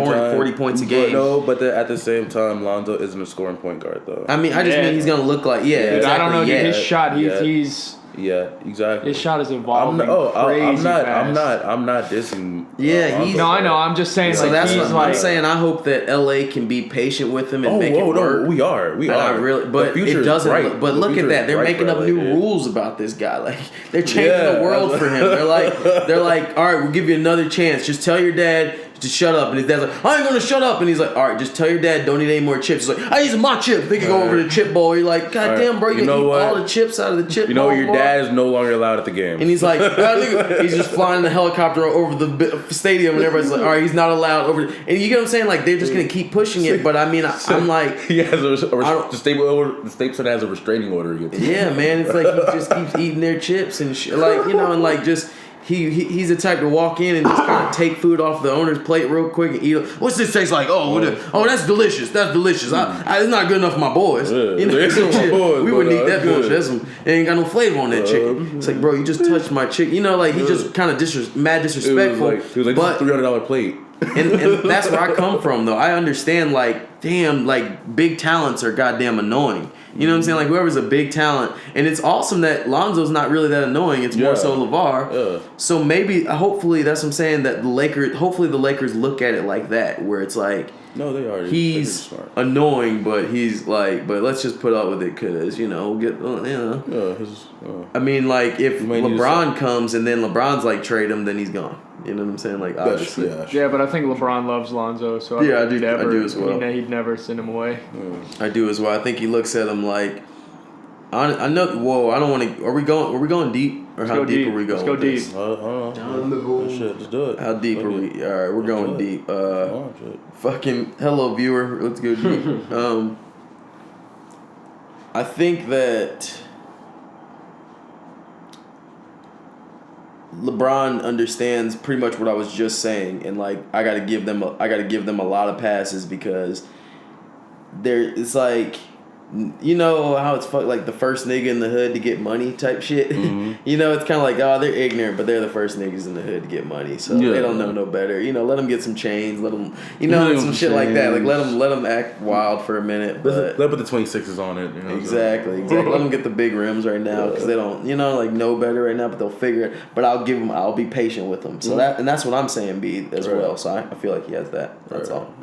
scoring 40 points a game. But then at the same time, Lonzo isn't a scoring point guard, though. I mean, I just mean he's going to look like, Dude, exactly. I don't know, dude. Yeah. His shot, Yeah. he's Yeah, exactly. his shot is evolving I'm fast. not dissing. Yeah, Lonzo. he's- No, I know. I'm just saying. So like, that's he's what like, I'm saying. I hope that LA can be patient with him and make it no, work. we are. But I really, The but future it is doesn't. bright. But The look at future that. is They're bright making for up LA, new dude. rules about this guy. Like they're changing Yeah, the world that's- for him. They're like, all right, we'll give you another chance. Just tell your dad to shut up. And his dad's like, I ain't gonna shut up. And he's like, all right, just tell your dad don't eat any more chips. He's like, I eat my chips. They can go over to the chip bowl. You're like, God damn, bro, you know eat what? all the chips out of the chip You know bowl. your bro. dad is no longer allowed at the game. And he's like, he's just flying in the helicopter over the stadium, and everybody's like, all right, he's not allowed over. And you get what I'm saying? Like, they're just gonna keep pushing it. But I mean, I'm like, he has don't- the state son has a restraining order against him. yeah, man, it's like he just keeps eating their chips and shit. Like, and like just. He's the type to walk in and just kind of take food off the owner's plate real quick and eat it. What's this taste like? Oh, that's delicious. That's delicious. It's not good enough for my boys. Yeah, You know, it's some for my shit. boys, We but, wouldn't eat that good. bullshit. It ain't got no flavor on that chicken. It's like, bro, you just touched my chicken. You know, like he just kind of mad disrespectful. He was like, but this is a $300 plate. and that's where I come from, though. I understand, like, damn, like, big talents are goddamn annoying. You know what I'm saying? Like, whoever's a big talent. And it's awesome that Lonzo's not really that annoying. It's more so LeVar. Yeah. So maybe, hopefully, that's what I'm saying, that the Lakers look at it like that, where it's like, No, they are. he's smart. annoying, but he's like, but let's just put up with it because, Yeah, I mean, like, if You might need to LeBron comes and then LeBron's like, trade him, then he's gone. You know what I'm saying? Like, obviously. Yeah, but I think LeBron loves Lonzo, so Yeah, I think do- I do as well. He'd never send him away. I do as well. I think he looks at him like, I know. Whoa, I don't want to. Are we going deep, or how go deep deep. are we going? Let's go with deep. this? I don't know. Shit, let's do it. How deep are we? All right, we're going deep. Shit. Fucking hello, viewer. Let's go deep. I think that LeBron understands pretty much what I was just saying, and like I got to give them a lot of passes because it's like you know how it's like the first nigga in the hood to get money type shit. You know, it's kind of like, oh, they're ignorant, but they're the first niggas in the hood to get money, so they don't know no better. You know, let them get some chains, let them, you know, some shit like that. Like let them act wild for a minute. But let put the 26s on it. You know, exactly. Let them get the big rims right now because they don't, you know, like know better right now, but they'll figure it. But I'll be patient with them. So that's what I'm saying, B as well. So I feel like he has that. That's all.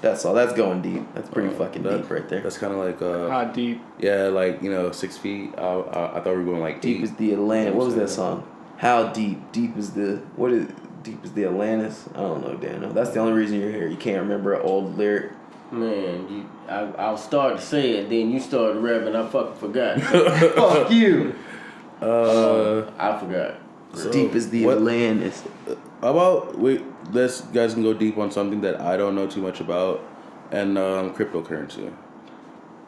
That's all. That's going deep. That's pretty fucking deep right there. That's kind of like Hot deep. Yeah, like 6 feet. I thought we were going like deep 8. Is the Atlantis. What was that song? How deep? Deep is the deep is the Atlantis? I don't know, Daniel. That's the only reason you're here. You can't remember an old lyric. Man, I'll start to say it, then you started rapping. I fucking forgot. Fuck you. I forgot. So deep is the Atlantis. How about guys can go deep on something that I don't know too much about, and cryptocurrency.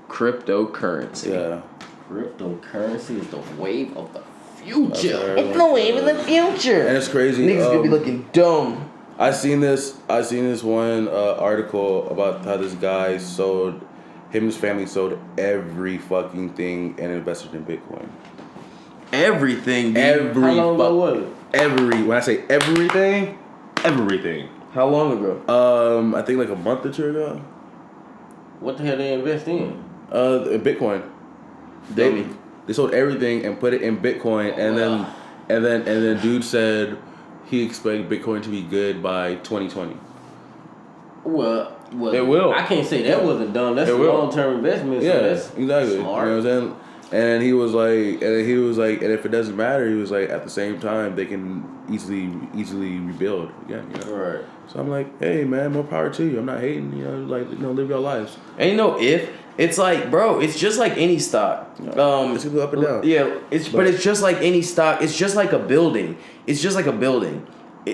Cryptocurrency. Yeah. Cryptocurrency is the wave of the future. It's the wave of the future. And it's crazy. Niggas gonna be looking dumb. I seen this one article about how this guy him and his family sold every fucking thing and invested in Bitcoin. Everything. How long ago was it? When I say everything. How long ago? I think like a month or two ago. What the hell they invest in? Bitcoin. They sold everything and put it in Bitcoin, and then dude said he expected Bitcoin to be good by 2020. Well, it will. I can't say that wasn't dumb. That's a long-term investment. So that's exactly. Smart. You know what I'm saying? And he was like, and if it doesn't matter, he was like, at the same time, they can easily rebuild again. You know? Right. So I'm like, hey man, more power to you. I'm not hating. Live your lives. And it's like, bro, it's just like any stock. It's gonna go up and down. Yeah, but it's just like any stock. It's just like a building. It's just like a building.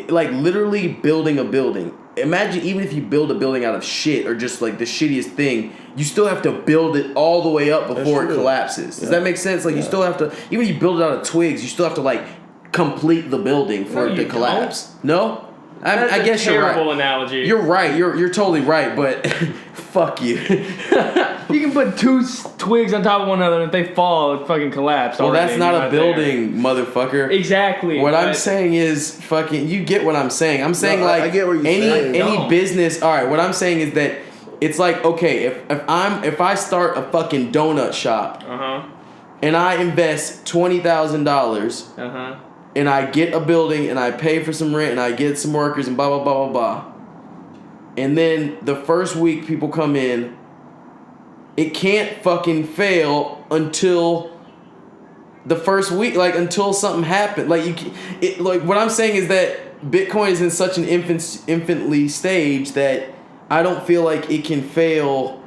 Like literally building a building. Imagine even if you build a building out of shit or just like the shittiest thing, you still have to build it all the way up before it collapses. Does that make sense? Like you still have to, even if you build it out of twigs, you still have to like complete the building for it to collapse. No? I guess you're right. Terrible analogy. You're right. You're totally right, but fuck you. You can put two twigs on top of one another, and if they fall, it fucking collapse. Well, that's not a building, motherfucker. Exactly. What I'm saying is fucking. You get what I'm saying. I'm saying I get what you're saying. Any business. All right. What I'm saying is that it's like, okay, if I start a fucking donut shop, and I invest $20,000, and I get a building and I pay for some rent and I get some workers and blah blah blah blah blah, and then the first week people come in, it can't fucking fail until the first week, like until something happened. Like what I'm saying is that Bitcoin is in such an infantly stage that I don't feel like it can fail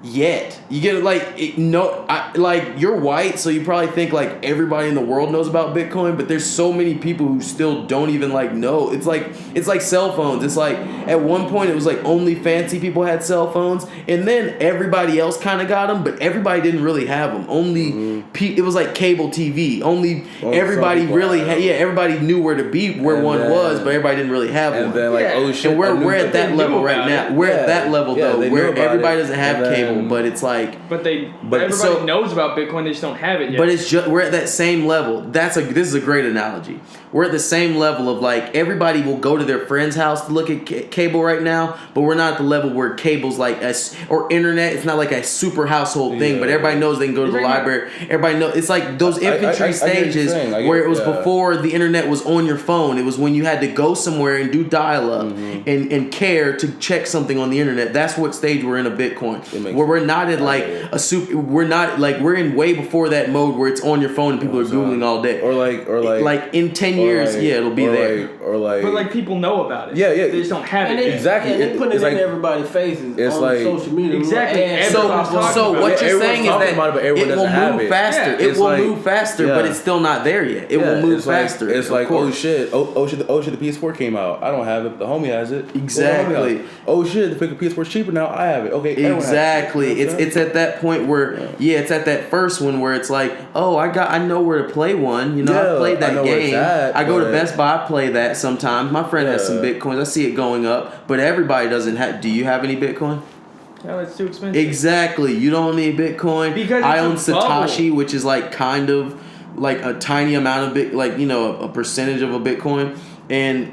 yet. You get it? Like you're white, so you probably think like everybody in the world knows about Bitcoin, but there's so many people who still don't even like know. It's like cell phones. It's like at one point it was like only fancy people had cell phones, and then everybody else kind of got them, but everybody didn't really have them. Only it was like cable TV. Only everybody really had. Yeah, everybody knew where to be, where one was, but everybody didn't really have one. And then like, oh shit, and we're at that level right now. We're at that level though, where everybody doesn't have cable. But it's like, but everybody knows about Bitcoin. They just don't have it yet. But it's just we're at that same level. This is a great analogy. We're at the same level of like everybody will go to their friend's house to look at cable right now, but we're not at the level where cable's like or internet. It's not like a super household thing, but everybody knows they can go to the library. Everybody knows it's like those infantry stages where it was before the internet was on your phone. It was when you had to go somewhere and do dial-up and care to check something on the internet. That's what stage we're in of Bitcoin. Where we're not at like we're in way before that mode where it's on your phone and people are Googling all day. Or like in 10 years, it'll be there. But like people know about it. Yeah. They just don't have it. Exactly. Yeah, they put it in everybody's faces on social media. Exactly. So what you're saying is that it will move faster. It will move faster, but it's still not there yet. It will move faster. It's like, oh shit, the PS4 came out. I don't have it. The homie has it. Exactly. Oh shit, the PS4's cheaper now. I have it. Okay. Exactly. It's at that point where it's at that first one where it's like, oh, I know where to play one. You know, I played that game. I go to Best Buy, I play that sometimes. My friend has some Bitcoins. I see it going up, but everybody doesn't have. Do you have any Bitcoin? Yeah, it's too expensive. Exactly. You don't need Bitcoin. Because I it's own a bubble. Satoshi, which is like kind of like a tiny amount of bit, like, you know, a percentage of a Bitcoin, and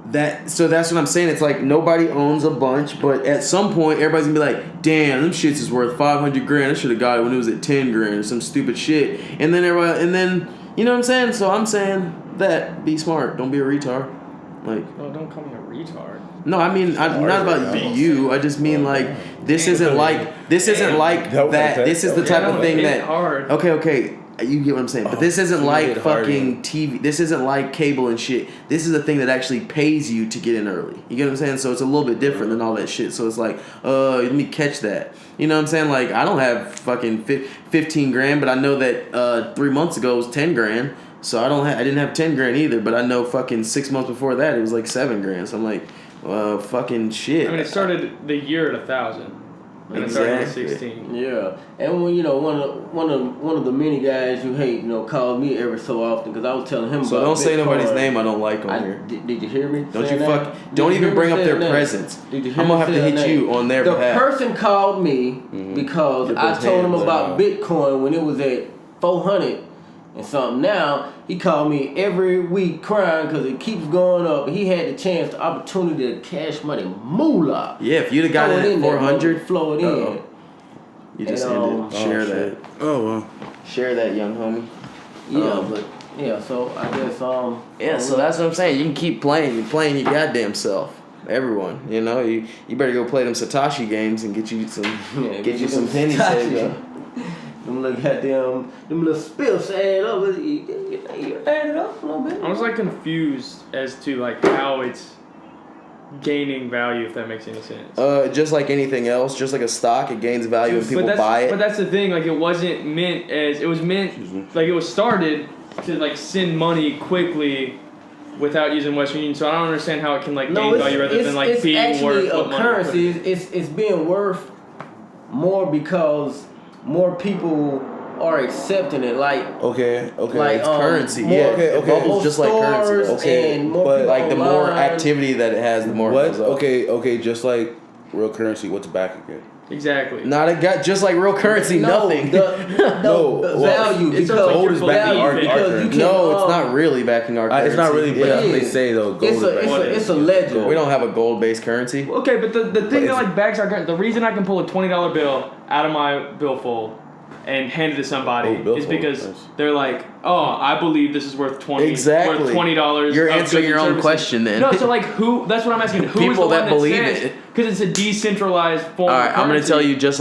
that's what I'm saying. It's like nobody owns a bunch, but at some point everybody's gonna be like, damn, them shits is worth $500,000. I should have got it when it was at $10,000 or some stupid shit. And then you know what I'm saying? So I'm saying that be smart. Don't be a retard. Like, Oh, don't call me a retard. no, I mean, I'm not about you. I just mean like this isn't like that. This is the type of thing that. Hard. Okay. You get what I'm saying, but this isn't like fucking TV. This isn't like cable and shit. This is a thing that actually pays you to get in early. You get what I'm saying? So it's a little bit different than all that shit. So it's like, let me catch that. You know what I'm saying? Like, I don't have fucking $15,000, but I know that 3 months ago it was $10,000. So I didn't have $10,000 either, but I know fucking 6 months before that it was like $7,000. So I'm like, fucking shit. I mean, it started the year at 1,000. And it started at 16. Yeah, and when, you know, one of the many guys you hate, you know, called me every so often because I was telling him. So about don't say Bitcoin. nobody's name I don't like on here. Did you hear me? Don't saying you that? don't even bring up their presence. Did you hear I'm me gonna have to saying hit that? you on their the behalf. The person called me because Get I those told him hands about out. Bitcoin when it was at 400 and something. Now he called me every week crying because it keeps going up. He had the chance, the opportunity to cash money moolah. Yeah, if you'd have got it at 400, flow it in. You just And, ended. Share that. Oh well. Share that, young homie. Yeah, but yeah. So I guess Yeah, so that's what I'm saying. You can keep playing. You're playing your goddamn self. Everyone, you know, you better go play them Satoshi games and get you some pennies saved up. Them little goddamn, them little spills add up. You add it up a little bit. I was like confused as to like how it's gaining value, if that makes any sense. Just like anything else, just like a stock, it gains value when people buy it. But that's the thing, like it wasn't meant as, it was meant, like it was started to like send money quickly without using Western Union, so I don't understand how it can like gain value rather than like being worth what money. Currency. It's being worth more because more people are accepting it. Like Okay. like It's currency. more- Yeah, okay. It bubbles just like currency. stores Okay, and more but people Like the more online. activity that it has, the more it What? goes up. Okay. Just like real currency, what's backing it? Exactly. Not a guy, just like real currency, nothing. The value it's because gold is backing value our because currency. you can, No, it's not really backing our currency. It's not really, but that's what they is. say though. Gold is backing. It's a ledger. We don't have a gold-based currency. Okay, but the thing that it's- like backs our currency, the reason I can pull a $20 bill out of my billfold and hand it to somebody billfold, is because nice. they're like, oh, I believe this is worth Exactly. worth $20. You're of answering goods your and own services. question then. No, so like who? That's what I'm asking. Who is People the one that believe says, it. Because it's a decentralized form. All of right, I'm gonna currency. tell you just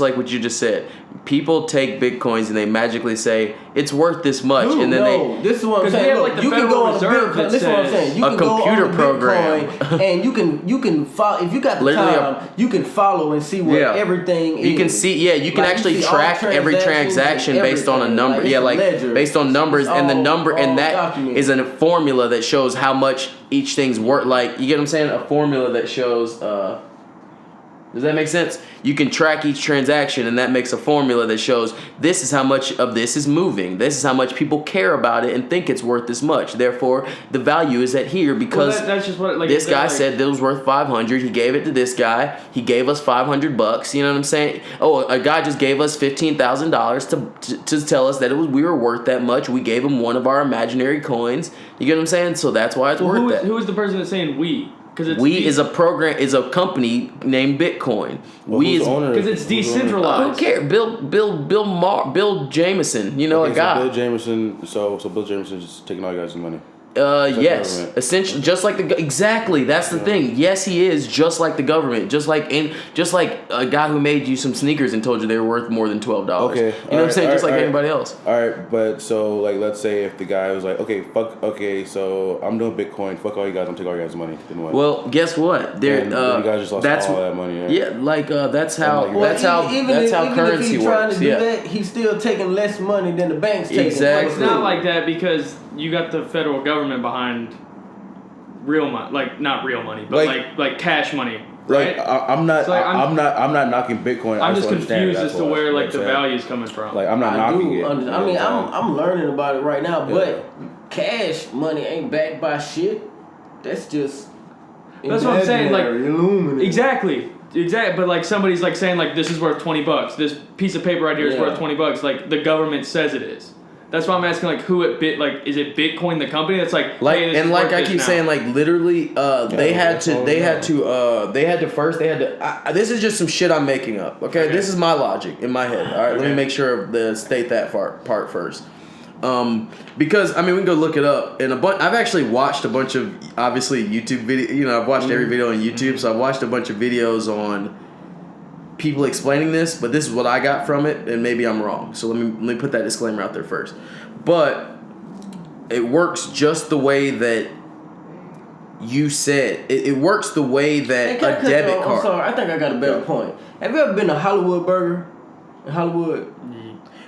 like what you just said. People take bitcoins and they magically say it's worth this much, Dude, and then no, this is what I'm 'Cause we saying. have, Look, like, the you can Federal go on Reserve Bitcoin. that This is what I'm says saying. You a can go computer on the program. Bitcoin and you can follow if you got the Literally time. You can follow and see what Yeah. everything is. you can see, you can Like, you actually see all track every transactions transaction and based on a everything. number. Like, it's Yeah, a like ledger. based on numbers, It's and the all- number, and all that documented. is a formula that shows how much each thing's worth. Like, you get what I'm saying? A formula that shows. Does that make sense? You can track each transaction, and that makes a formula that shows this is how much of this is moving. This is how much people care about it and think it's worth this much. Therefore, the value is at here because that's just what like this guy like, said that it was worth 500. He gave it to this guy. He gave us $500. You know what I'm saying? Oh, a guy just gave us $15,000 to tell us that we were worth that much. We gave him one of our imaginary coins. You get what I'm saying? So that's why it's worth that. Who is the person that's saying we? Because Is a company named Bitcoin. Well, We who's is the owner? because it's Who's the owner? decentralized. who cares? Bill Jameson. You know, Okay, a guy. So Bill Jameson. So Bill Jameson is just taking all you guys' money. Yes, government. essentially, just like exactly. That's the thing. Yes, he is just like the government, just like a guy who made you some sneakers and told you they were worth more than $12. Okay, you know what I'm saying? Just like anybody else. All right, but so like, let's say if the guy was like, okay, so I'm doing Bitcoin. Fuck all you guys. I'm taking all you guys' money. Then what? Well, guess what? Then you guys just lost all that money. Right? Yeah, like that's how Well, that's how currency if he's works. trying to do Yeah. that, he's still taking less money than the bank's taking. Exactly. It's not like that because you got the federal government behind real money, like not real money, but like cash money, right? Like I'm not, So, like, I'm not knocking Bitcoin. I'm I just understand it, confused that's as to why. where You know like what the I'm saying? value's coming from. Like I'm not knocking it. I mean, I'm learning about it right now, but cash money ain't backed by shit. That's just That's what I'm saying. Like imaginary, illuminated. exactly. Exactly, but like somebody's like saying like this is worth $20. This piece of paper right here is worth $20. Like the government says it is. That's why I'm asking like who at is it Bitcoin the company that's like hey, this and is like worth I this keep now. saying like literally they had to this is just some shit I'm making up. Okay, this is my logic in my head. All right, let me make sure to state that part first. Because I mean we can go look it up and I've actually watched a bunch of obviously YouTube video. You know I've watched every video on YouTube, so I've watched a bunch of videos on people explaining this, but this is what I got from it, and maybe I'm wrong. So let me put that disclaimer out there first. But it works just the way that you said. It works the way that a debit card. I'm sorry, I think I got a better point. Have you ever been to Hollywood Burger in Hollywood?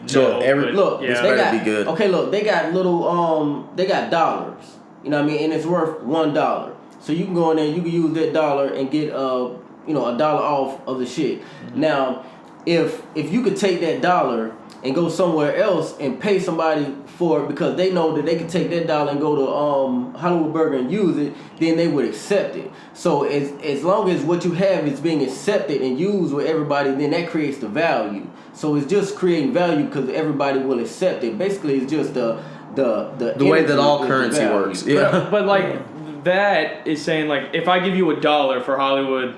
So Look, this they better got, be good. Okay, look, they got little they got dollars. You know what I mean? And it's worth $1. So you can go in there, you can use that dollar and get $1 off of the shit. Now, if you could take that dollar and go somewhere else and pay somebody for it because they know that they can take that dollar and go to Hollywood Burger and use it, then they would accept it. So as long as what you have is being accepted and used with everybody, then that creates the value. So it's just creating value because everybody will accept it. Basically, it's just the way that all currency works. Yeah, but like that is saying like if I give you $1 for Hollywood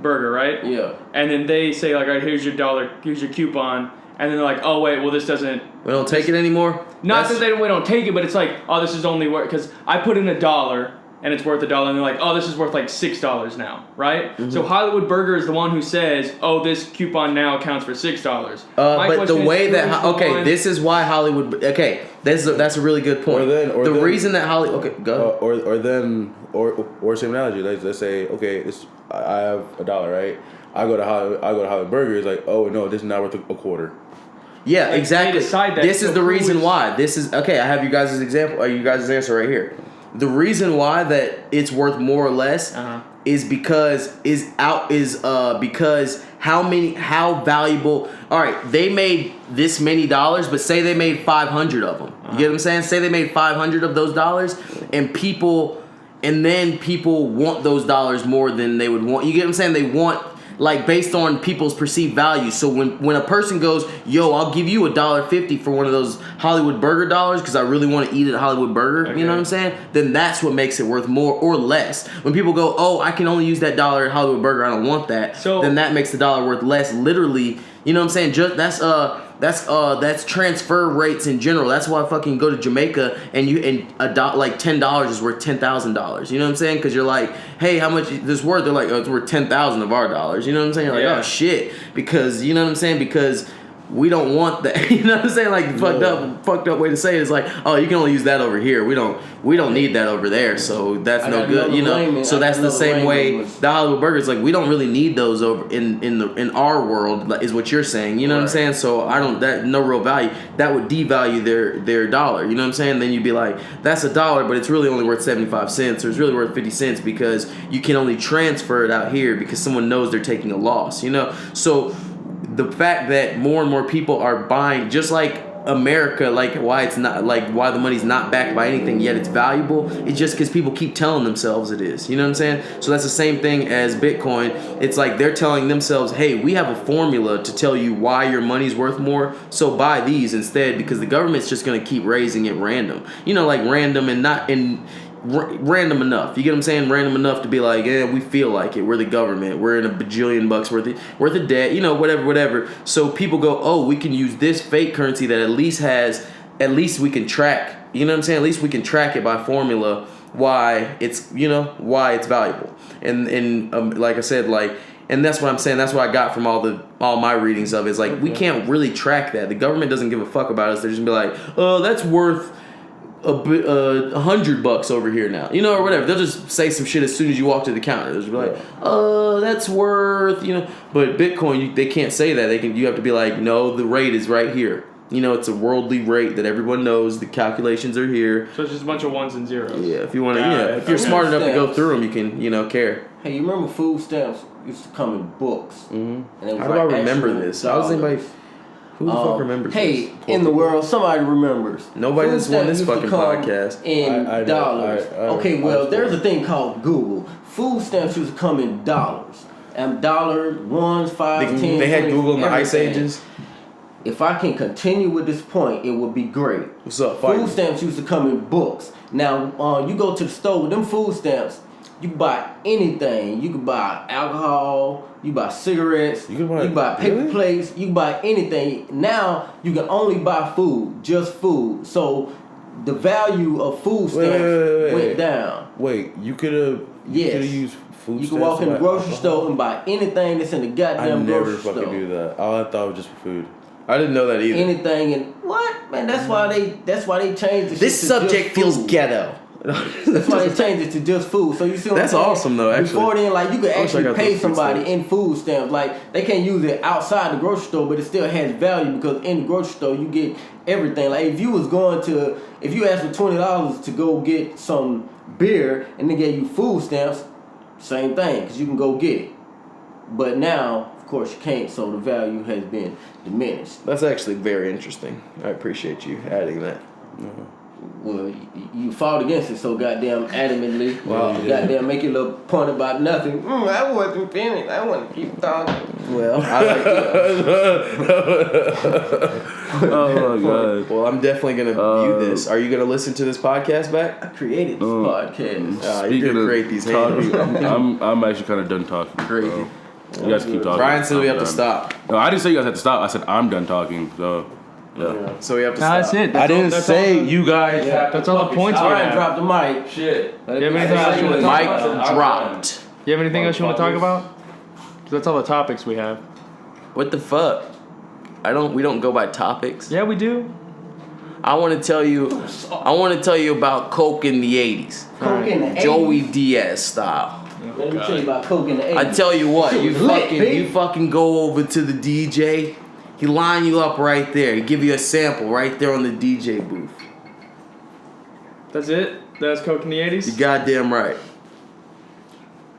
Burger, right? Yeah. And then they say like, all right, here's your $1, here's your coupon, and then they're like, oh wait, well this doesn't. We don't take it anymore. Not that we don't take it, but it's like, oh, this is only worth because I put in $1 and it's worth $1, and they're like, oh, this is worth like $6 now, right? Mm-hmm. So Hollywood Burger is the one who says, oh, this coupon now counts for $6. But the way that this is why Hollywood. Okay, that's a really good point. Reason that Hollywood. Okay, go. Or same analogy. Let's say I have $1, right? I go to Hollywood Burger. It's like, oh no, this is not worth a quarter. Yeah, like, exactly. This is the reason why. This is okay. I have you guys' example. You guys' answer right here. The reason why that it's worth more or less is because how valuable. All right, they made this many dollars, but say they made 500 of them. You get what I'm saying? Say they made 500 of those dollars, and then people want those dollars more than they would want. You get what I'm saying? They want. Like based on people's perceived value. So when a person goes, yo, I'll give you $1.50 for one of those Hollywood Burger dollars because I really want to eat at Hollywood Burger, you know what I'm saying? Then that's what makes it worth more or less. When people go, oh, I can only use that $1 at Hollywood Burger, I don't want that. So then that makes the dollar worth less. Literally, you know what I'm saying? Just that's transfer rates in general. That's why I fucking go to Jamaica and like $10 is worth $10,000. You know what I'm saying? Because you're like, hey, how much is this worth? They're like, oh, it's worth 10,000 of our dollars. You know what I'm saying? You're like, oh shit, because you know what I'm saying? Because we don't want that. You know what I'm saying? Like fucked up way to say it is like, oh, you can only use that over here. We don't need that over there. So that's no good. You know. So that's the same way the Hollywood Burger is like we don't really need those over in our world is what you're saying. You know what I'm saying? So no real value. That would devalue their dollar. You know what I'm saying? Then you'd be like, that's $1, but it's really only worth 75 cents or it's really worth 50 cents because you can only transfer it out here because someone knows they're taking a loss. You know. So the fact that more and more people are buying, just like America, like why the money's not backed by anything yet it's valuable, it's just because people keep telling themselves it is. You know what I'm saying? So that's the same thing as Bitcoin. It's like they're telling themselves, hey, we have a formula to tell you why your money's worth more, so buy these instead, because the government's just going to keep raising it random. You know, like random and not in random enough. You get what I'm saying? Random enough to be like, yeah, we feel like it. We're the government. We're in $1 bajillion worth of debt. You know, whatever. So people go, oh, we can use this fake currency that at least we can track. You know what I'm saying? At least we can track it by formula why it's valuable. And like I said, like, and that's what I'm saying. That's what I got from all my readings of it. It's like we can't really track that. The government doesn't give a fuck about us. They're just gonna be like, oh, that's worth $100 over here now, you know, or whatever. They'll just say some shit as soon as you walk to the counter. They'll just be like, that's worth, you know. But Bitcoin, they can't say that. You have to be like, no, the rate is right here. You know, it's a worldly rate that everyone knows. The calculations are here. So it's just a bunch of ones and zeros. Yeah, if you want to, if you're smart enough to go through them, you can, care. Hey, you remember food stamps used to come in books? Mm-hmm. And how do I remember this? How does anybody? Who the fuck remembers hey, this? in the world, somebody remembers. Nobody that's won this fucking podcast. In dollars. Okay, well, there's a thing called Google. Food stamps used to come in dollars. dollar, ones, fives, tens. They had 20s, Google in the Ice everything. Ages. If I can continue with this point, it would be great. What's up, Food fight? stamps used to come in books. Now, you go to the store with them food stamps, you can buy anything. You can buy alcohol, you buy cigarettes, you can buy paper really? plates, you can buy anything. Now, you can only buy food, just food. So, the value of food stamps went down. Wait, you could have used food You stamps. can walk in the to buy grocery alcohol? store and buy anything that's in the I goddamn never grocery fucking store. do that. All I thought was just for food. I didn't know that either. Anything and what? Man, that's why they changed the This shit to subject just feels food. ghetto. That's why they changed it to just food. So you see what That's I'm saying? awesome, though, actually. Before then, like you could I wish I actually got pay those food somebody stamps. in food stamps. Like they can't use it outside the grocery store, but it still has value because in the grocery store you get everything. Like if you asked for $20 to go get some beer and they gave you food stamps, same thing because you can go get it. But now, of course, you can't. So the value has been diminished. That's actually very interesting. I appreciate you adding that. Well, you fought against it so goddamn adamantly. Wow. You goddamn make your little point about nothing. I wasn't finished. I want to keep talking. Well, I like Oh my god. Well, I'm definitely gonna view this. Are you gonna listen to this podcast back? I created this podcast. You did great. These talking, hands. I'm actually kind of done talking. Great. So. You guys keep talking. Brian said we I'm have to done. stop. No, I didn't say you guys had to stop. I said I'm done talking. So, yeah. So we have to Nah, stop. that's it. I didn't that's say all the- you guys. That's all the points we All right, have. drop the mic. Shit. You have anything else you want to talk Mic about? dropped. You have anything else you want to talk about? 'Cause that's all the topics we have. What the fuck? We don't go by topics. Yeah, we do. I want to tell you about Coke in the 80s. Coke in the 80s. Joey Diaz style. Let me tell you about Coke in the 80s. I tell you what, Shit you was lit, baby. you fucking go over to the DJ, he line you up right there, he give you a sample right there on the DJ booth. That's it? That's Coke in the You 80s? goddamn right.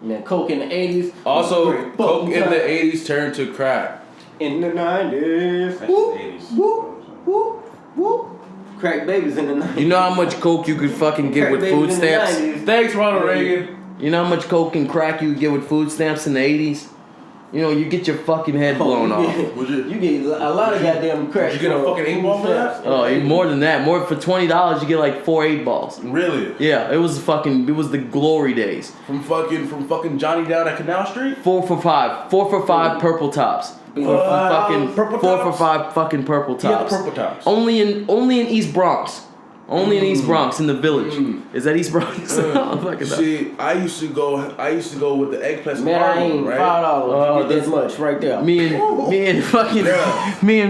Man, Coke in the 80s. Also, Great Coke fucking in the time. 80s turned to crack. In the 90s. Actually, Whoop, the 80s. whoop, whoop, whoop. Crack babies in the 90s. You know how much Coke you could fucking get Crack with babies food in the stamps? 90s. Thanks, Ronald Reagan. You know how much Coke and crack you could get with food stamps in the 80s? You know, you get your fucking head blown off. You get a lot of goddamn crack. Did you get a for fucking 8 ball for that? Oh, even more than that. More for $20, you get like 4 8-balls. Really? Yeah, it was the glory days. From fucking Johnny down at Canal Street? 4 for 5. 4 for 5 purple tops. Fucking purple 4 for tops? 5 fucking purple Yeah, the tops. purple tops. Only in East Bronx. Only in East Bronx, in the village. Is that East Bronx? I don't fucking know. See, I used to go with the egg plus Man, I ain't right? $5. You get this much right there. Me and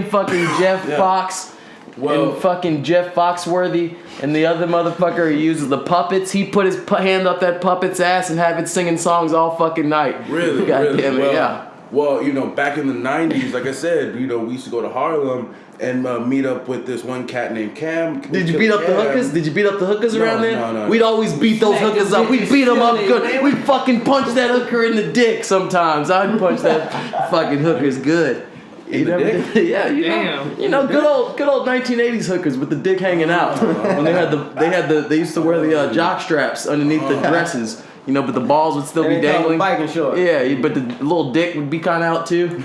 fucking Jeff Fox and fucking Jeff Foxworthy and the other motherfucker who uses the puppets. He put his hand up that puppet's ass and have it singing songs all fucking night. Really? God really? damn it, Well, yeah. Well, back in the 90s, like I said, we used to go to Harlem and meet up with this one cat named Cam. Did you beat up the hookers? Did you beat up the hookers No, around there? no. We'd always beat those Smack hookers them up. We'd bitches beat them up silly, good. man. We'd fucking punch that hooker in the dick sometimes. I'd punch that fucking hookers good. In the dick? Yeah, you know, good old 1980s hookers with the dick hanging out. When they used to wear the jock straps underneath the dresses. But the balls would still be dangling. Biking shorts. Yeah, but the little dick would be kind of out too.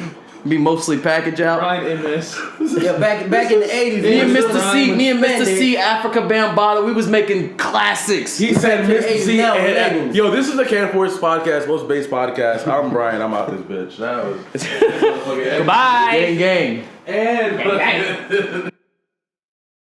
Be mostly package out. Brian in this. Yeah, back in the 80s. Me and Mr. Spandex. C, Africa Bambaataa, we was making classics. He said, Mr. C, now, and- leggings. yo, this is the Kenforce podcast, most based podcast. I'm Brian. I'm out this bitch. That was Goodbye. Gang, gang. and